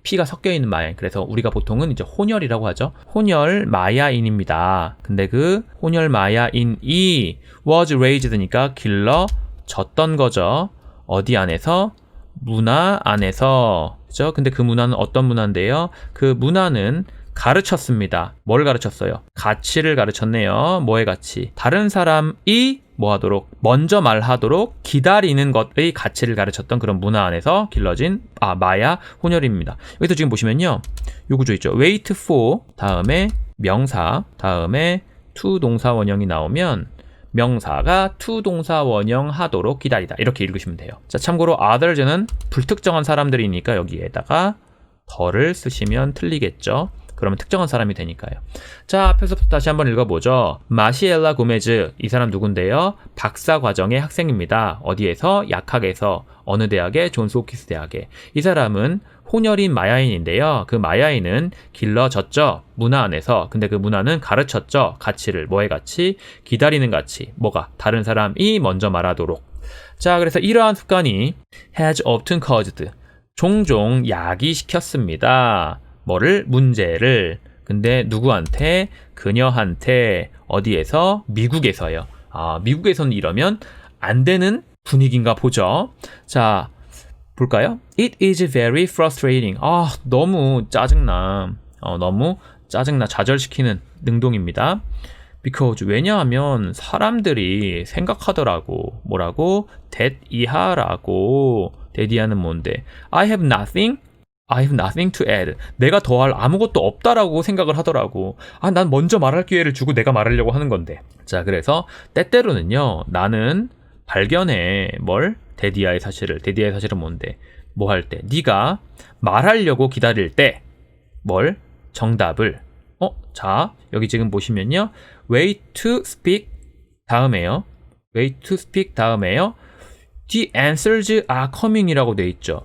피가 섞여 있는 마야인. 그래서 우리가 보통은 이제 혼혈이라고 하죠. 혼혈 마야인입니다. 근데 그 혼혈 마야인이 was raised니까 길러졌던 거죠. 어디 안에서? 문화 안에서. 그죠? 근데 그 문화는 어떤 문화인데요? 그 문화는 가르쳤습니다. 뭘 가르쳤어요? 가치를 가르쳤네요. 뭐의 가치? 다른 사람이 뭐하도록? 먼저 말하도록 기다리는 것의 가치를 가르쳤던 그런 문화 안에서 길러진 마야 혼혈입니다. 여기서 지금 보시면요. 요 구조 있죠. wait for 다음에 명사 다음에 to 동사 원형이 나오면 명사가 to 동사 원형 하도록 기다리다. 이렇게 읽으시면 돼요. 자, 참고로 others는 불특정한 사람들이니까 여기에다가 더를 쓰시면 틀리겠죠. 그러면 특정한 사람이 되니까요. 자, 앞에서부터 다시 한번 읽어보죠. 마시엘라 고메즈, 이 사람 누군데요? 박사과정의 학생입니다. 어디에서? 약학에서. 어느 대학에? 존스 홉킨스 대학에. 이 사람은 혼혈인 마야인인데요. 그 마야인은 길러졌죠. 문화 안에서. 근데 그 문화는 가르쳤죠. 가치를. 뭐의 가치? 기다리는 가치. 뭐가? 다른 사람이 먼저 말하도록. 자, 그래서 이러한 습관이 has often caused. 종종 야기시켰습니다. 뭐를? 문제를. 근데 누구한테? 그녀한테. 어디에서? 미국에서요. 아, 미국에서는 이러면 안 되는 분위기인가 보죠. 자, 볼까요? It is very frustrating. 아, 너무 짜증나. 너무 짜증나. 좌절시키는 능동입니다. Because 왜냐하면 사람들이 생각하더라고. 뭐라고? that 이하라고. that 이하는 뭔데? I have nothing to add. 내가 더할 아무것도 없다라고 생각을 하더라고. 아, 난 먼저 말할 기회를 주고 내가 말하려고 하는 건데. 자, 그래서 때때로는요. 나는 발견해. 뭘? 데디아의 사실을. 데디아의 사실은 뭔데? 뭐 할 때? 네가 말하려고 기다릴 때 뭘? 정답을. 자, 여기 지금 보시면요. Wait to speak 다음에요. Wait to speak 다음에요. The answers are coming 이라고 돼 있죠.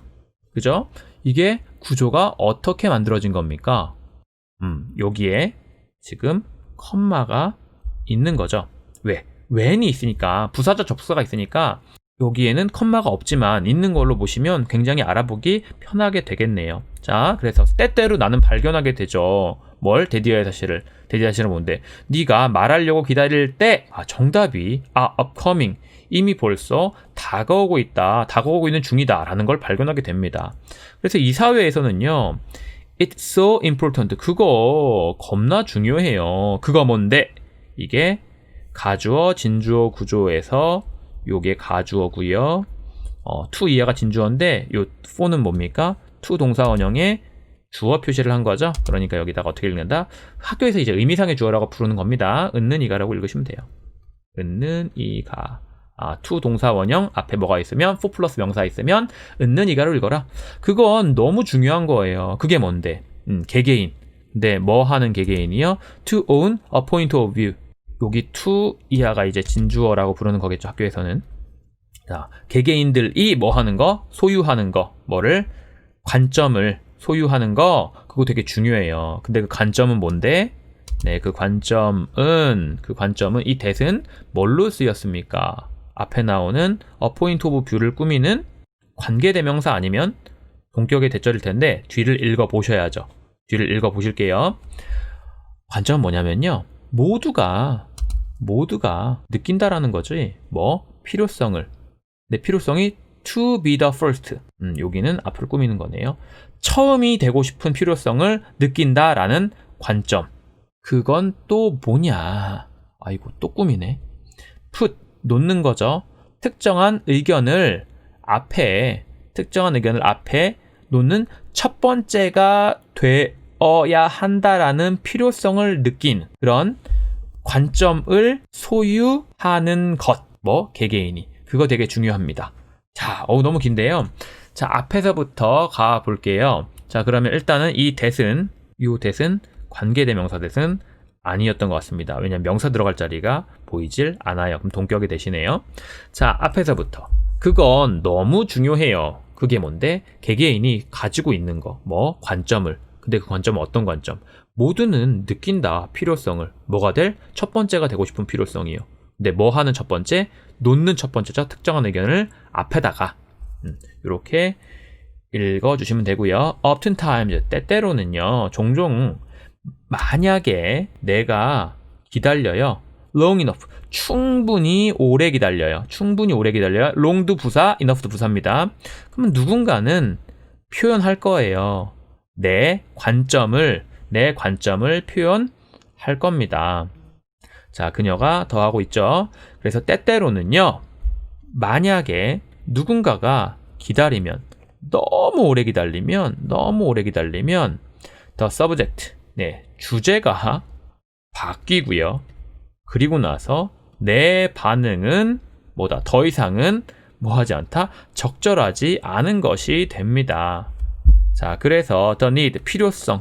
그죠? 이게 구조가 어떻게 만들어진 겁니까? 여기에 지금 컴마가 있는 거죠. 왜? when이 있으니까, 부사적 접수사가 있으니까 여기에는 컴마가 없지만 있는 걸로 보시면 굉장히 알아보기 편하게 되겠네요. 자, 그래서 때때로 나는 발견하게 되죠. 뭘? 데디아의 사실을. 데디아의 사실은 뭔데? 네가 말하려고 기다릴 때 정답이 upcoming. 이미 벌써 다가오고 있다. 다가오고 있는 중이다. 라는 걸 발견하게 됩니다. 그래서 이 사회에서는요. It's so important. 그거 겁나 중요해요. 그거 뭔데? 이게 가주어, 진주어 구조에서 요게 가주어고요. to 이하가 진주어인데 요 for는 뭡니까? to 동사 원형에 주어 표시를 한 거죠. 그러니까 여기다가 어떻게 읽는다? 학교에서 이제 의미상의 주어라고 부르는 겁니다. 은는 이가라고 읽으시면 돼요. 은는 이가. to 동사 원형 앞에 뭐가 있으면 for 플러스 명사 있으면 은는 이가로 읽어라. 그건 너무 중요한 거예요. 그게 뭔데? 개개인. 근데 뭐 하는 개개인이요? To own a point of view. 여기 to 이하가 이제 진주어라고 부르는 거겠죠. 학교에서는. 자, 개개인들이 뭐 하는 거? 소유하는 거. 뭐를? 관점을 소유하는 거. 그거 되게 중요해요. 근데 그 관점은 뭔데? 네, 그 관점은 이 that은 뭘로 쓰였습니까? 앞에 나오는 a point of view를 꾸미는 관계대명사 아니면 동격의 대절일 텐데 뒤를 읽어보셔야죠. 뒤를 읽어보실게요. 관점은 뭐냐면요. 모두가 느낀다라는 거지. 뭐? 필요성을. 내 필요성이 to be the first. 여기는 앞을 꾸미는 거네요. 처음이 되고 싶은 필요성을 느낀다라는 관점. 그건 또 뭐냐? 아이고, 또 꾸미네. put, 놓는 거죠. 특정한 의견을 앞에 놓는 첫 번째가 되어야 한다라는 필요성을 느낀 그런 관점을 소유하는 것. 뭐? 개개인이. 그거 되게 중요합니다. 자, 너무 긴데요. 자, 앞에서부터 가 볼게요. 자, 그러면 일단은 이 that은 관계대명사 that은 아니었던 것 같습니다. 왜냐면 명사 들어갈 자리가 보이질 않아요. 그럼 동격이 되시네요. 자, 앞에서부터. 그건 너무 중요해요. 그게 뭔데? 개개인이 가지고 있는 거. 뭐? 관점을. 근데 그 관점은 어떤 관점? 모두는 느낀다. 필요성을. 뭐가 될? 첫 번째가 되고 싶은 필요성이요. 근데 뭐 하는 첫 번째? 놓는 첫 번째죠. 특정한 의견을 앞에다가. 이렇게 읽어주시면 되고요. oftentimes, 때때로는요. 종종 만약에 내가 기다려요. long enough, 충분히 오래 기다려요. long도 부사, enough도 부사입니다. 그러면 누군가는 표현할 거예요. 내 관점을 표현할 겁니다. 자, 그녀가 더 하고 있죠. 그래서 때때로는요. 만약에 누군가가 기다리면 너무 오래 기다리면 the subject, 네, 주제가 바뀌고요. 그리고 나서 내 반응은 뭐다? 더 이상은 뭐하지 않다? 적절하지 않은 것이 됩니다. 자, 그래서 the need, 필요성.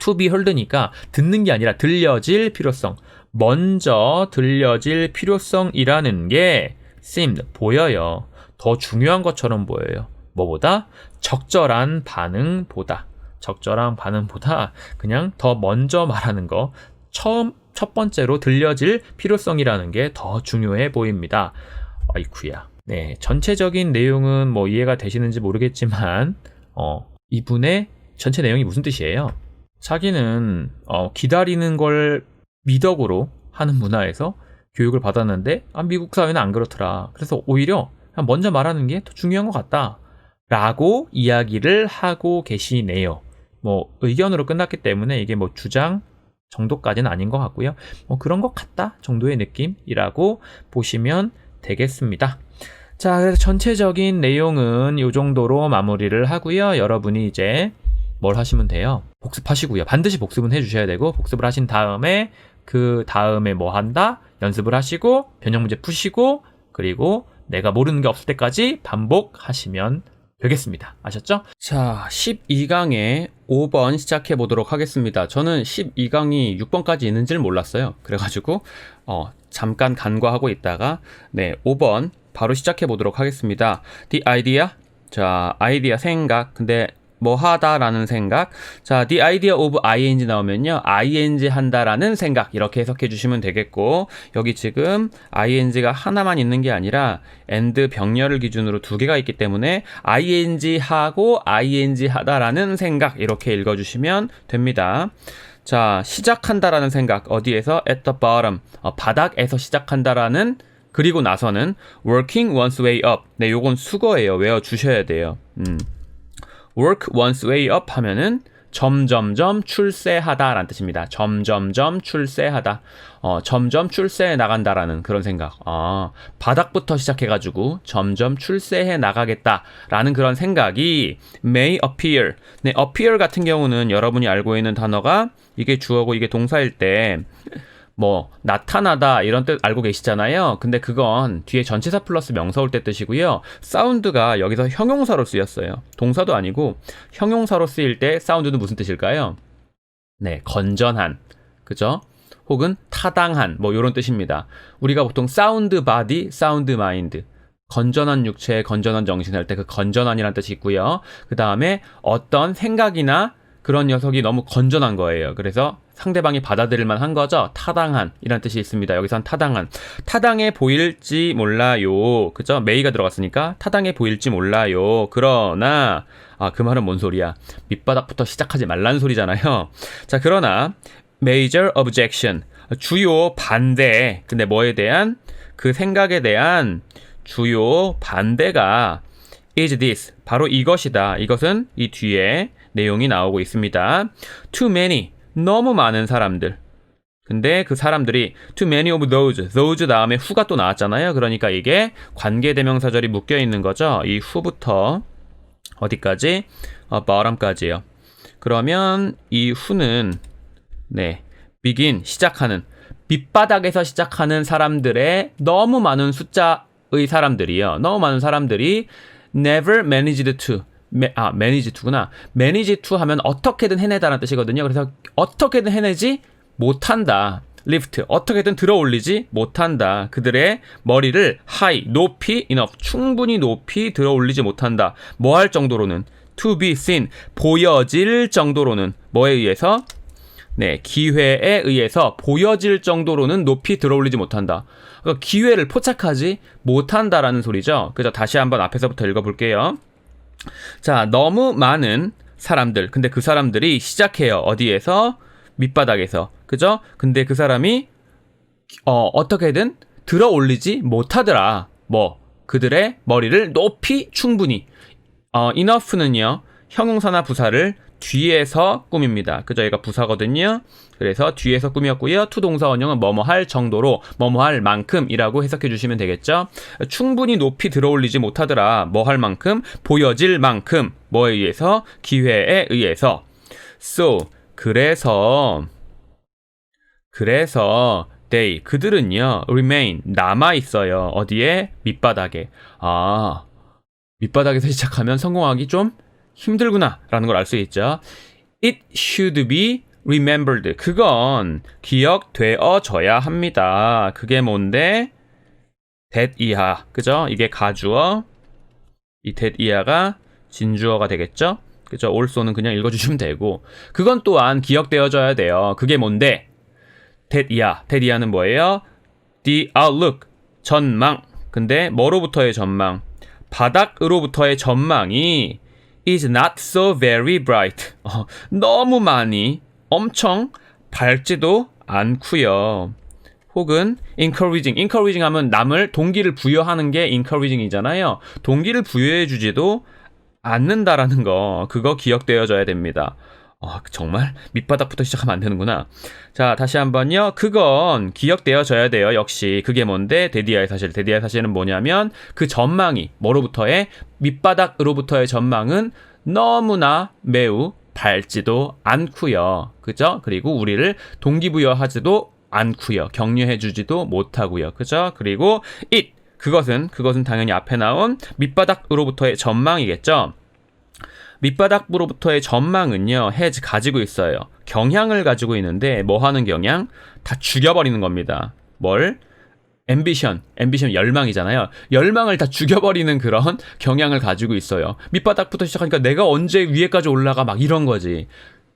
to be heard니까 듣는 게 아니라 들려질 필요성. 먼저 들려질 필요성이라는 게 seemed, 보여요. 더 중요한 것처럼 보여요. 뭐보다? 적절한 반응보다. 적절한 반응보다 그냥 더 먼저 말하는 거. 첫 번째로 들려질 필요성이라는 게 더 중요해 보입니다. 아이쿠야. 네, 전체적인 내용은 뭐 이해가 되시는지 모르겠지만 이분의 전체 내용이 무슨 뜻이에요? 자기는 기다리는 걸 미덕으로 하는 문화에서 교육을 받았는데 미국 사회는 안 그렇더라. 그래서 오히려 그냥 먼저 말하는 게 더 중요한 것 같다. 라고 이야기를 하고 계시네요. 뭐 의견으로 끝났기 때문에 이게 뭐 주장 정도까지는 아닌 것 같고요. 뭐 그런 것 같다 정도의 느낌이라고 보시면 되겠습니다. 자, 그래서 전체적인 내용은 이 정도로 마무리를 하고요. 여러분이 이제 뭘 하시면 돼요? 복습하시고요. 반드시 복습은 해주셔야 되고, 복습을 하신 다음에 그 다음에 뭐 한다? 연습을 하시고 변형 문제 푸시고 그리고 내가 모르는 게 없을 때까지 반복하시면 되겠습니다. 아셨죠? 자, 12강에 5번 시작해 보도록 하겠습니다. 저는 12강이 6번까지 있는지를 몰랐어요. 그래가지고 잠깐 간과하고 있다가 5번 바로 시작해 보도록 하겠습니다. The idea. 자, 아이디어 생각. 근데 뭐 하다라는 생각. 자, the idea of ing 나오면요. ing 한다라는 생각. 이렇게 해석해 주시면 되겠고, 여기 지금 ing가 하나만 있는 게 아니라 and 병렬을 기준으로 두 개가 있기 때문에 ing 하고 ing 하다라는 생각. 이렇게 읽어 주시면 됩니다. 자, 시작한다라는 생각. 어디에서? at the bottom. 바닥에서 시작한다라는, 그리고 나서는 working one's way up. 네, 요건 수거예요. 외워 주셔야 돼요. work one's way up 하면은 점점점 출세하다라는 뜻입니다. 점점점 출세하다. 점점 출세해 나간다라는 그런 생각. 바닥부터 시작해가지고 점점 출세해 나가겠다라는 그런 생각이 may appear. 네, appear 같은 경우는 여러분이 알고 있는 단어가 이게 주어고 이게 동사일 때 뭐 나타나다 이런 뜻 알고 계시잖아요. 근데 그건 뒤에 전치사 플러스 명사 올 때 뜻이고요. 사운드가 여기서 형용사로 쓰였어요. 동사도 아니고 형용사로 쓰일 때 사운드는 무슨 뜻일까요? 네, 건전한, 그죠? 혹은 타당한, 뭐 이런 뜻입니다. 우리가 보통 사운드 바디, 사운드 마인드, 건전한 육체, 건전한 정신 할 때 그 건전한이라는 뜻이 있고요. 그 다음에 어떤 생각이나 그런 녀석이 너무 건전한 거예요. 그래서 상대방이 받아들일 만한 거죠. 타당한 이라는 뜻이 있습니다. 여기선 타당한. 타당해 보일지 몰라요. 그죠? 메이가 들어갔으니까 타당해 보일지 몰라요. 그러나 그 말은 뭔 소리야? 밑바닥부터 시작하지 말라는 소리잖아요. 자, 그러나 major objection. 주요 반대. 근데 뭐에 대한? 그 생각에 대한 주요 반대가 is this. 바로 이것이다. 이것은 이 뒤에 내용이 나오고 있습니다. Too many. 너무 많은 사람들. 근데 그 사람들이 too many of those 다음에 who가 또 나왔잖아요. 그러니까 이게 관계대명사절이 묶여 있는 거죠. 이 who부터 어디까지? bottom까지요. 그러면 이 who는 begin, 시작하는, 밑바닥에서 시작하는 사람들의 너무 많은 숫자의 사람들이요. 너무 많은 사람들이 never managed to. manage to구나. manage to 하면 어떻게든 해내다라는 뜻이거든요. 그래서 어떻게든 해내지 못한다. lift, 어떻게든 들어올리지 못한다. 그들의 머리를 high, 높이, enough, 충분히 높이 들어올리지 못한다. 뭐 할 정도로는? to be seen, 보여질 정도로는. 뭐에 의해서? 기회에 의해서 보여질 정도로는 높이 들어올리지 못한다. 그러니까 기회를 포착하지 못한다라는 소리죠. 그래서 다시 한번 앞에서부터 읽어볼게요. 자, 너무 많은 사람들. 근데 그 사람들이 시작해요. 어디에서? 밑바닥에서. 그죠? 근데 그 사람이 어떻게든 들어올리지 못하더라. 그들의 머리를 높이 충분히. enough는요. 형용사나 부사를 뒤에서 꾸밉니다. 그죠? 얘가 부사거든요. 그래서 뒤에서 꾸몄고요. to 동사 원형은 뭐뭐 할 정도로, 뭐뭐 할 만큼이라고 해석해 주시면 되겠죠. 충분히 높이 들어올리지 못하더라. 뭐 할 만큼, 보여질 만큼. 뭐에 의해서? 기회에 의해서. So, 그래서 they, 그들은요, remain, 남아있어요. 어디에? 밑바닥에. 밑바닥에서 시작하면 성공하기 좀 힘들구나 라는 걸 알 수 있죠. It should be remembered. 그건 기억되어져야 합니다. 그게 뭔데? that 이하. 그죠? 이게 가주어. 이 that 이하가 진주어가 되겠죠? 그죠? also는 그냥 읽어주시면 되고. 그건 또한 기억되어져야 돼요. 그게 뭔데? that 이하. that 이하는 뭐예요? the outlook. 전망. 근데 뭐로부터의 전망? 바닥으로부터의 전망이 is not so very bright. 너무 많이 엄청 밝지도 않고요. 혹은 encouraging. encouraging 하면 남을 동기를 부여하는 게 encouraging이잖아요. 동기를 부여해 주지도 않는다라는 거 그거 기억되어져야 됩니다. 정말 밑바닥부터 시작하면 안 되는구나. 자, 다시 한번요. 그건 기억되어져야 돼요. 역시 그게 뭔데? 데디아의 사실. 데디아의 사실은 뭐냐면 그 전망이 뭐로부터의 밑바닥으로부터의 전망은 너무나 매우 밝지도 않고요. 그죠? 그리고 우리를 동기부여하지도 않고요. 격려해주지도 못하고요. 그죠? 그리고 it 그것은 당연히 앞에 나온 밑바닥으로부터의 전망이겠죠. 밑바닥으로부터의 전망은요, has 가지고 있어요. 경향을 가지고 있는데, 뭐 하는 경향? 다 죽여버리는 겁니다. 뭘? ambition 열망이잖아요. 열망을 다 죽여버리는 그런 경향을 가지고 있어요. 밑바닥부터 시작하니까 내가 언제 위에까지 올라가 막 이런 거지.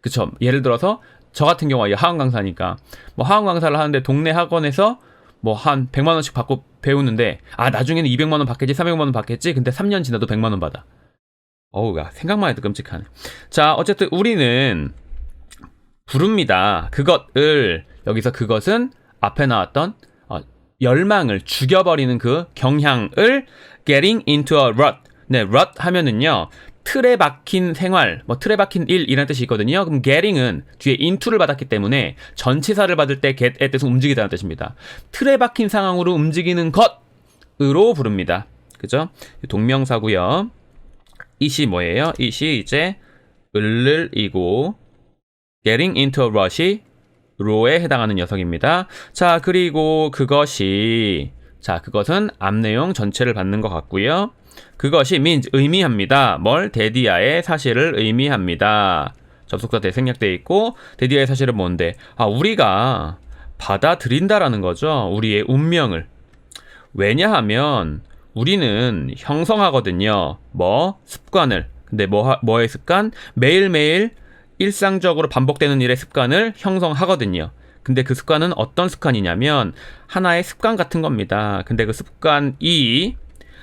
그쵸? 예를 들어서, 저 같은 경우가 하원 강사니까, 뭐 하원 강사를 하는데 동네 학원에서 뭐 한 100만원씩 받고 배우는데, 나중에는 200만원 받겠지, 300만원 받겠지, 근데 3년 지나도 100만원 받아. 어우야, 생각만 해도 끔찍하네. 자, 어쨌든 우리는 부릅니다. 그것을, 여기서 그것은 앞에 나왔던 열망을 죽여버리는 그 경향을 getting into a rut. 네, rut 하면은요, 틀에 박힌 생활, 뭐 틀에 박힌 일 이라는 뜻이 있거든요. 그럼 getting은 뒤에 into를 받았기 때문에 전치사를 받을 때 get의 뜻은 움직이다는 뜻입니다. 틀에 박힌 상황으로 움직이는 것으로 부릅니다. 그죠? 동명사고요. it이 뭐예요? it이 이제 을을이고 getting into a rut이 로에 해당하는 녀석입니다. 자, 그리고 그것은 앞 내용 전체를 받는 것 같고요. 그것이 means 의미합니다. 뭘? 데디아의 사실을 의미합니다. 접속사 대 생략되어 있고 데디아의 사실은 뭔데? 우리가 받아들인다라는 거죠. 우리의 운명을. 왜냐하면 우리는 형성하거든요. 습관을. 근데 뭐의 습관? 매일매일 일상적으로 반복되는 일의 습관을 형성하거든요. 근데 그 습관은 어떤 습관이냐면 하나의 습관 같은 겁니다. 근데 그 습관이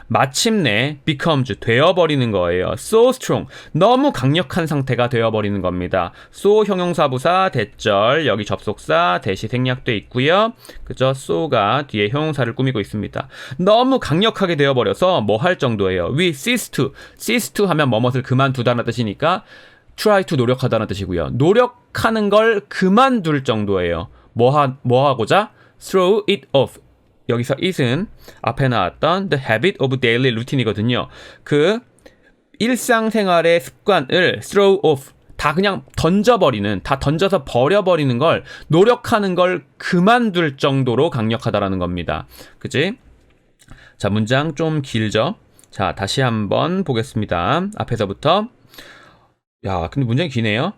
마침내 becomes 되어버리는 거예요. so strong 너무 강력한 상태가 되어버리는 겁니다. so 형용사부사 대절 여기 접속사 대시 생략돼 있고요. 그죠? so가 뒤에 형용사를 꾸미고 있습니다. 너무 강력하게 되어버려서 뭐 할 정도예요. we cease to 하면 뭐뭇을 그만두다는 뜻이니까 try to 노력하다는 뜻이고요. 노력하는 걸 그만둘 정도예요. 뭐 하고자? throw it off. 여기서 it은 앞에 나왔던 the habit of daily routine이거든요. 그 일상생활의 습관을 throw off. 다 그냥 다 던져서 버려버리는 걸, 노력하는 걸 그만둘 정도로 강력하다라는 겁니다. 그치? 자, 문장 좀 길죠? 자, 다시 한번 보겠습니다. 앞에서부터. 야, 근데 문장이 기네요.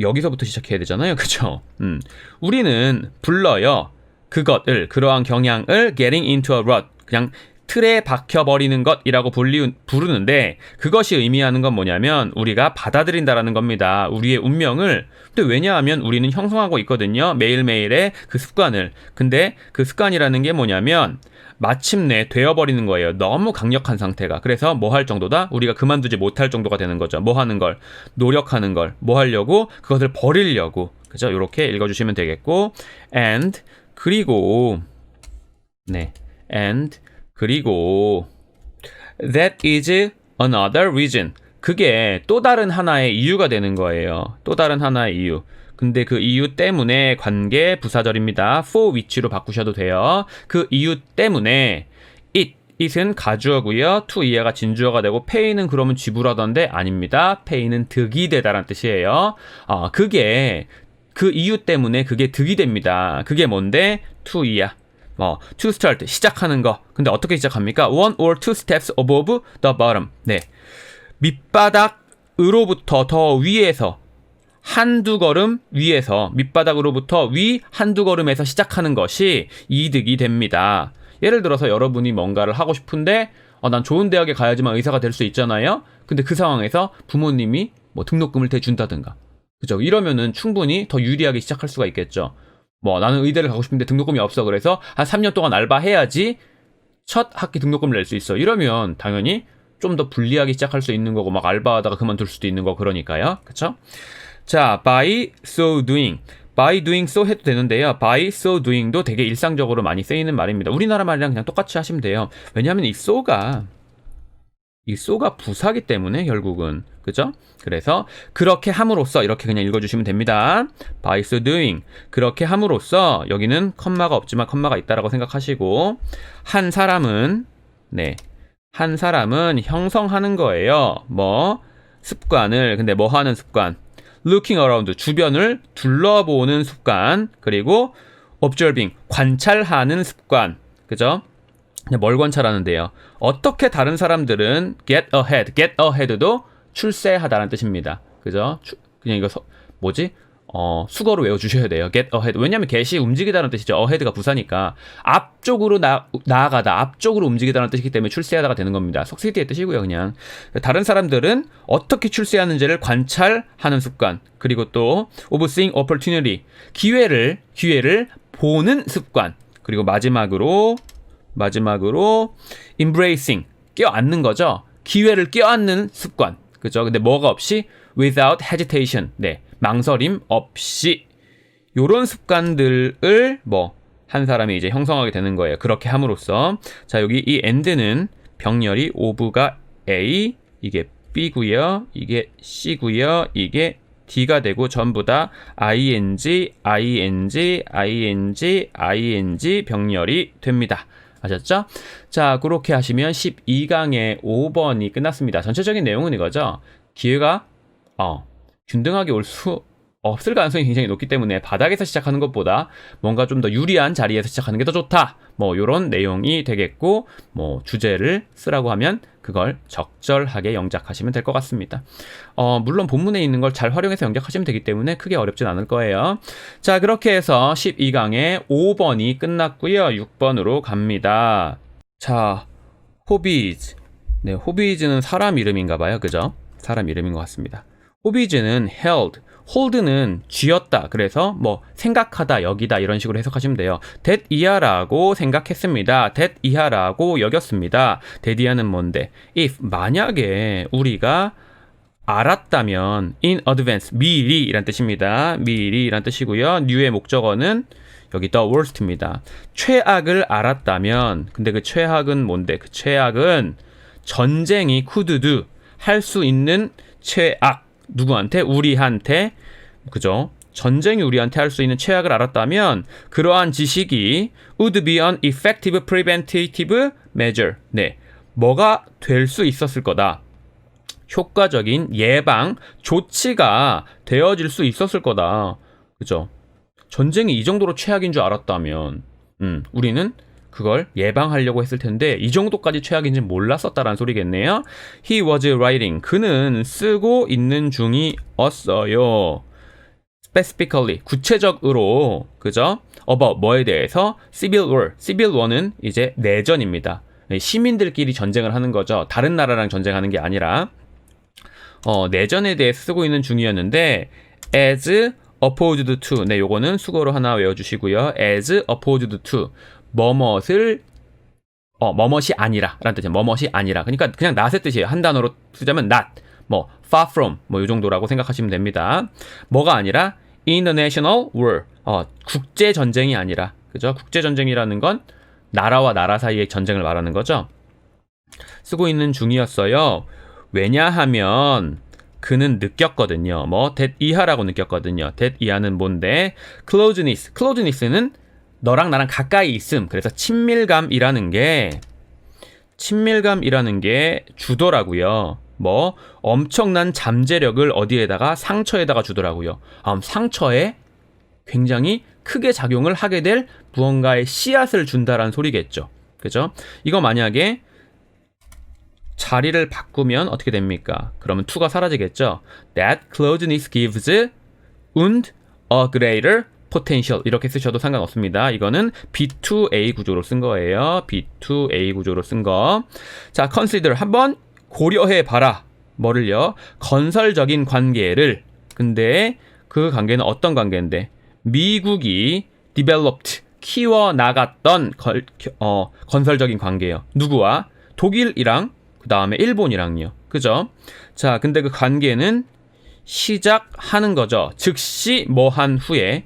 여기서부터 시작해야 되잖아요. 그쵸? 우리는 불러요. 그러한 경향을 getting into a rut. 그냥 틀에 박혀버리는 것이라고 부르는데 그것이 의미하는 건 뭐냐면 우리가 받아들인다라는 겁니다. 우리의 운명을. 근데 왜냐하면 우리는 형성하고 있거든요. 매일매일의 그 습관을. 근데 그 습관이라는 게 뭐냐면 마침내 되어버리는 거예요. 너무 강력한 상태가. 그래서 뭐 할 정도다? 우리가 그만두지 못할 정도가 되는 거죠. 뭐 하는 걸? 노력하는 걸. 뭐 하려고? 그것을 버리려고. 그죠? 이렇게 읽어주시면 되겠고 그리고 that is another reason. 그게 또 다른 하나의 이유가 되는 거예요. 또 다른 하나의 이유. 근데 그 이유 때문에 관계 부사절입니다. for which로 바꾸셔도 돼요. 그 이유 때문에 it은 가주어고요. to 이하가 진주어가 되고 pay는 그러면 지불하던데 아닙니다. pay는 득이 되다라는 뜻이에요. 그게 그 이유 때문에 그게 득이 됩니다. 그게 뭔데? to 이하. to start 시작하는 거. 근데 어떻게 시작합니까? one or two steps above the bottom. 네. 밑바닥으로부터 더 위에서 한두 걸음 위에서 밑바닥으로부터 위 한두 걸음에서 시작하는 것이 이득이 됩니다. 예를 들어서 여러분이 뭔가를 하고 싶은데 난 좋은 대학에 가야지만 의사가 될 수 있잖아요. 근데 그 상황에서 부모님이 뭐 등록금을 대준다든가, 그죠? 이러면은 충분히 더 유리하게 시작할 수가 있겠죠. 뭐 나는 의대를 가고 싶은데 등록금이 없어. 그래서 한 3년 동안 알바해야지 첫 학기 등록금을 낼 수 있어. 이러면 당연히 좀 더 불리하게 시작할 수 있는 거고 막 알바하다가 그만둘 수도 있는 거 그러니까요. 그쵸? 자, by so doing. by doing so 해도 되는데요. by so doing도 되게 일상적으로 많이 쓰이는 말입니다. 우리나라 말이랑 그냥 똑같이 하시면 돼요. 왜냐하면 이 so가 부사기 때문에 결국은, 그죠? 그래서 그렇게 함으로써 이렇게 그냥 읽어주시면 됩니다. by so doing. 그렇게 함으로써 여기는 컴마가 없지만 컴마가 있다라고 생각하시고 한 사람은 형성하는 거예요. 뭐 습관을. 근데 뭐 하는 습관? looking around, 주변을 둘러보는 습관. 그리고 observing, 관찰하는 습관. 그죠? 뭘 관찰하는데요? 어떻게 다른 사람들은 get ahead도 출세하다는 뜻입니다. 그죠? 그냥 이거 수거로 외워주셔야 돼요. get ahead. 왜냐면 get이 움직이다는 뜻이죠. ahead가 부사니까 앞쪽으로 나아가다, 앞쪽으로 움직이다는 뜻이기 때문에 출세하다가 되는 겁니다. succeed의 뜻이고요. 그냥 다른 사람들은 어떻게 출세하는지를 관찰하는 습관. 그리고 또 of seeing opportunity, 기회를 보는 습관. 그리고 마지막으로 embracing, 껴안는 거죠. 기회를 껴안는 습관. 그죠? 근데 뭐가 없이 without hesitation. 망설임 없이. 요런 습관들을 한 사람이 이제 형성하게 되는 거예요. 그렇게 함으로써. 자, 여기 이 and는 병렬이 of가 A, 이게 B고요. 이게 C고요. 이게 D가 되고 전부 다 ing 병렬이 됩니다. 아셨죠? 자, 그렇게 하시면 12강의 5번이 끝났습니다. 전체적인 내용은 이거죠. 기회가 균등하게 올 수 없을 가능성이 굉장히 높기 때문에 바닥에서 시작하는 것보다 뭔가 좀 더 유리한 자리에서 시작하는 게 더 좋다. 요런 내용이 되겠고, 주제를 쓰라고 하면 그걸 적절하게 영작하시면 될 것 같습니다. 물론 본문에 있는 걸 잘 활용해서 영작하시면 되기 때문에 크게 어렵진 않을 거예요. 자, 그렇게 해서 12강의 5번이 끝났고요. 6번으로 갑니다. 자, hobbies. hobbies는 사람 이름인가 봐요. 그죠? 사람 이름인 것 같습니다. hobbies는 held, hold는 쥐었다. 그래서 생각하다, 여기다 이런 식으로 해석하시면 돼요. that 이하라고 생각했습니다. that 이하라고 여겼습니다. that 이하는 뭔데? if, 만약에 우리가 알았다면, in advance, 미리 이란 뜻입니다. 미리 이란 뜻이고요. new의 목적어는 여기 the worst입니다. 최악을 알았다면, 근데 그 최악은 뭔데? 그 최악은 전쟁이 could do, 할 수 있는 최악. 누구한테? 우리한테. 그죠? 전쟁이 우리한테 할 수 있는 최악을 알았다면 그러한 지식이 would be an effective preventative measure. 뭐가 될 수 있었을 거다. 효과적인 예방 조치가 되어질 수 있었을 거다. 그죠? 전쟁이 이 정도로 최악인 줄 알았다면 우리는 그걸 예방하려고 했을 텐데 이 정도까지 최악인지 몰랐었다라는 소리겠네요. He was writing. 그는 쓰고 있는 중이었어요. Specifically, 구체적으로, 그죠? About 뭐에 대해서? Civil War. Civil War는 이제 내전입니다. 시민들끼리 전쟁을 하는 거죠. 다른 나라랑 전쟁하는 게 아니라 내전에 대해 쓰고 있는 중이었는데 as opposed to. 요거는 수고로 하나 외워주시고요. as opposed to. 뭐뭇이 아니라 라는 뜻이에요. 뭐뭇이 아니라. 그러니까 그냥 not의 뜻이에요. 한 단어로 쓰자면 not, far from, 이 정도라고 생각하시면 됩니다. 뭐가 아니라 international war, 국제 전쟁이 아니라. 그죠? 국제 전쟁이라는 건 나라와 나라 사이의 전쟁을 말하는 거죠. 쓰고 있는 중이었어요. 왜냐하면 그는 느꼈거든요. that 이하라고 느꼈거든요. that 이하는 뭔데? closeness는 너랑 나랑 가까이 있음. 그래서 친밀감이라는 게 주더라고요. 엄청난 잠재력을 어디에다가? 상처에다가 주더라고요. 상처에 굉장히 크게 작용을 하게 될 무언가의 씨앗을 준다라는 소리겠죠. 그죠? 이거 만약에 자리를 바꾸면 어떻게 됩니까? 그러면 to가 사라지겠죠. That closeness gives und a greater potential 이렇게 쓰셔도 상관없습니다. 이거는 B2A 구조로 쓴 거예요. B2A 구조로 쓴 거. 자, consider 한번 고려해 봐라. 뭐를요? 건설적인 관계를. 근데 그 관계는 어떤 관계인데? 미국이 developed 키워 나갔던 건설적인 관계예요. 누구와? 독일이랑 그 다음에 일본이랑요. 그죠? 자, 근데 그 관계는 시작하는 거죠. 즉시 뭐 한 후에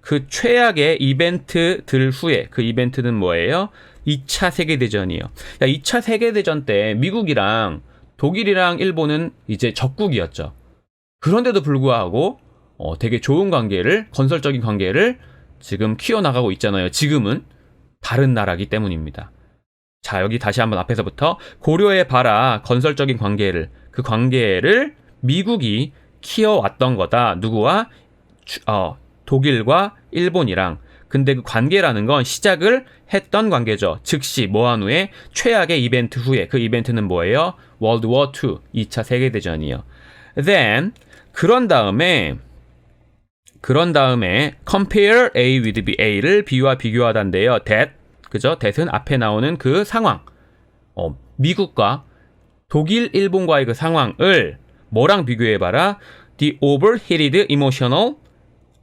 그 최악의 이벤트들 후에 그 이벤트는 뭐예요? 2차 세계대전이에요. 야, 2차 세계대전 때 미국이랑 독일이랑 일본은 이제 적국이었죠. 그런데도 불구하고 되게 좋은 관계를 건설적인 관계를 지금 키워나가고 있잖아요. 지금은 다른 나라기 때문입니다. 자, 여기 다시 한번 앞에서부터 고려해봐라. 건설적인 관계를. 그 관계를 미국이 키워왔던 거다. 누구와? 독일과 일본이랑. 근데 그 관계라는 건 시작을 했던 관계죠. 즉시 뭐한 후에 최악의 이벤트 후에. 그 이벤트는 뭐예요? World War II, 2차 세계대전이요. Then 그런 다음에 compare A with B, A를 B와 비교하단데요. that, 그죠? that은 앞에 나오는 그 상황. 미국과 독일, 일본과의 그 상황을 뭐랑 비교해봐라? The overheated emotional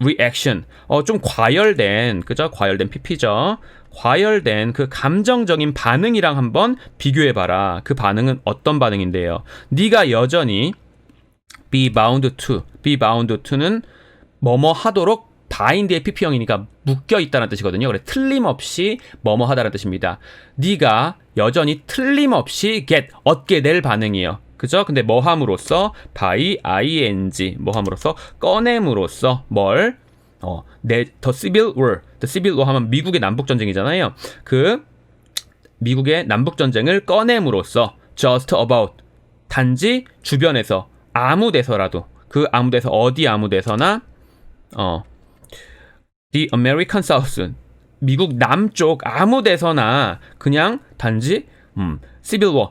reaction. 좀 과열된, 그죠? 과열된 PP죠. 과열된 그 감정적인 반응이랑 한번 비교해봐라. 그 반응은 어떤 반응인데요? 네가 여전히 be bound to는 뭐뭐 하도록 바인드의 PP형이니까 묶여있다는 뜻이거든요. 그래서 틀림없이 뭐뭐 하다는 뜻입니다. 네가 여전히 틀림없이 얻게 될 반응이에요. 그죠? 근데 뭐 함으로써 by ing 뭐 함으로써 꺼냄으로써 뭘? The Civil War 하면 미국의 남북 전쟁이잖아요. 그 미국의 남북 전쟁을 꺼냄으로써 just about 단지 주변에서 아무 데서라도 그 아무 데서 어디 아무 데서나 The American South 미국 남쪽 아무 데서나 그냥 단지 Civil War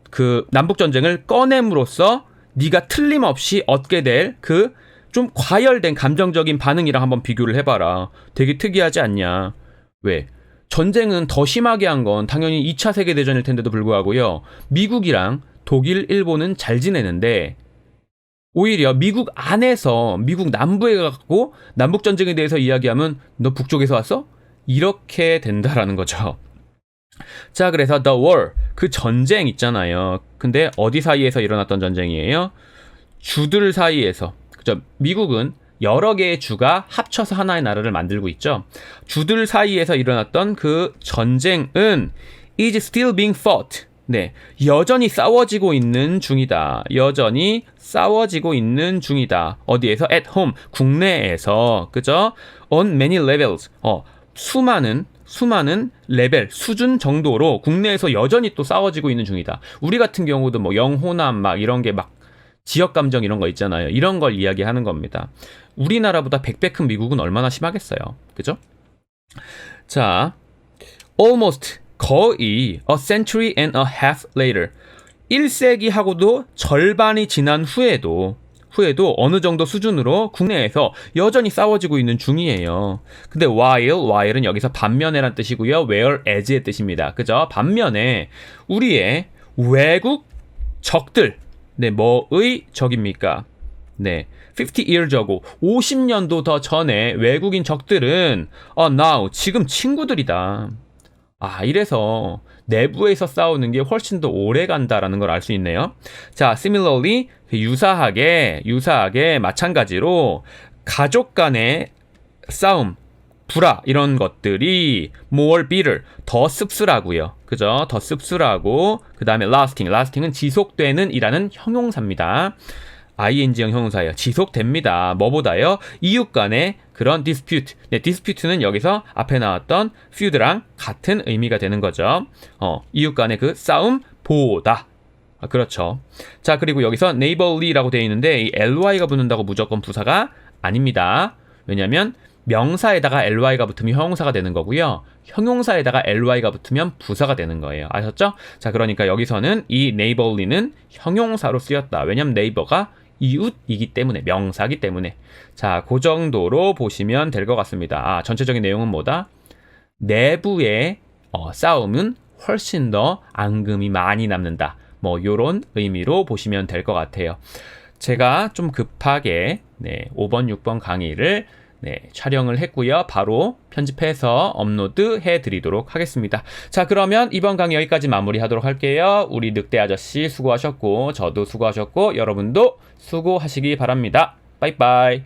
그 남북 전쟁을 꺼냄으로써 네가 틀림없이 얻게 될 그 좀 과열된 감정적인 반응이랑 한번 비교를 해봐라. 되게 특이하지 않냐? 왜? 전쟁은 더 심하게 한 건 당연히 2차 세계대전일 텐데도 불구하고요. 미국이랑 독일, 일본은 잘 지내는데 오히려 미국 안에서 미국 남부에 가고 남북 전쟁에 대해서 이야기하면 너 북쪽에서 왔어? 이렇게 된다라는 거죠. 자, 그래서 the war 그 전쟁 있잖아요. 근데 어디 사이에서 일어났던 전쟁이에요? 주들 사이에서. 그죠? 미국은 여러 개의 주가 합쳐서 하나의 나라를 만들고 있죠. 주들 사이에서 일어났던 그 전쟁은 is still being fought. 네, 여전히 싸워지고 있는 중이다. 여전히 싸워지고 있는 중이다. 어디에서? At home, 국내에서. 그죠? On many levels. 수많은 레벨, 수준 정도로 국내에서 여전히 또 싸워지고 있는 중이다. 우리 같은 경우도 뭐 영호남 막 이런 게 막 지역 감정 이런 거 있잖아요. 이런 걸 이야기하는 겁니다. 우리나라보다 100배 큰 미국은 얼마나 심하겠어요. 그죠? 자, almost 거의 a century and a half later 1세기하고도 절반이 지난 후에도 어느 정도 수준으로 국내에서 여전히 싸워지고 있는 중이에요. 근데 while은 여기서 반면에란 뜻이고요. whereas의 뜻입니다. 그죠? 반면에 우리의 외국 적들 네, 뭐의 적입니까? 네, 50 years고 50년도 더 전에 외국인 적들은 now 지금 친구들이다. 이래서 내부에서 싸우는 게 훨씬 더 오래 간다라는 걸 알 수 있네요. 자, similarly 유사하게 마찬가지로 가족 간의 싸움, 불화 이런 것들이 more bitter 더 씁쓸하고요. 그죠? 더 씁쓸하고 그다음에 lasting은 지속되는 이라는 형용사입니다. ing형 형용사예요. 지속됩니다. 뭐보다요? 이웃 간의 그런 dispute. 네, dispute는 여기서 앞에 나왔던 feud랑 같은 의미가 되는 거죠. 이웃 간의 그 싸움보다. 그렇죠. 자, 그리고 여기서 neighborly라고 되어 있는데 이 ly가 붙는다고 무조건 부사가 아닙니다. 왜냐면 명사에다가 ly가 붙으면 형용사가 되는 거고요. 형용사에다가 ly가 붙으면 부사가 되는 거예요. 아셨죠? 자, 그러니까 여기서는 이 neighborly는 형용사로 쓰였다. 왜냐면 neighbor가 이웃이기 때문에, 명사기 때문에. 자, 그 정도로 보시면 될 것 같습니다. 전체적인 내용은 뭐다? 내부의 싸움은 훨씬 더 앙금이 많이 남는다. 뭐 요런 의미로 보시면 될 것 같아요. 제가 좀 급하게 5번, 6번 강의를 촬영을 했고요. 바로 편집해서 업로드 해드리도록 하겠습니다. 자, 그러면 이번 강의 여기까지 마무리하도록 할게요. 우리 늑대 아저씨 수고하셨고, 저도 수고하셨고, 여러분도 수고하시기 바랍니다. 빠이빠이.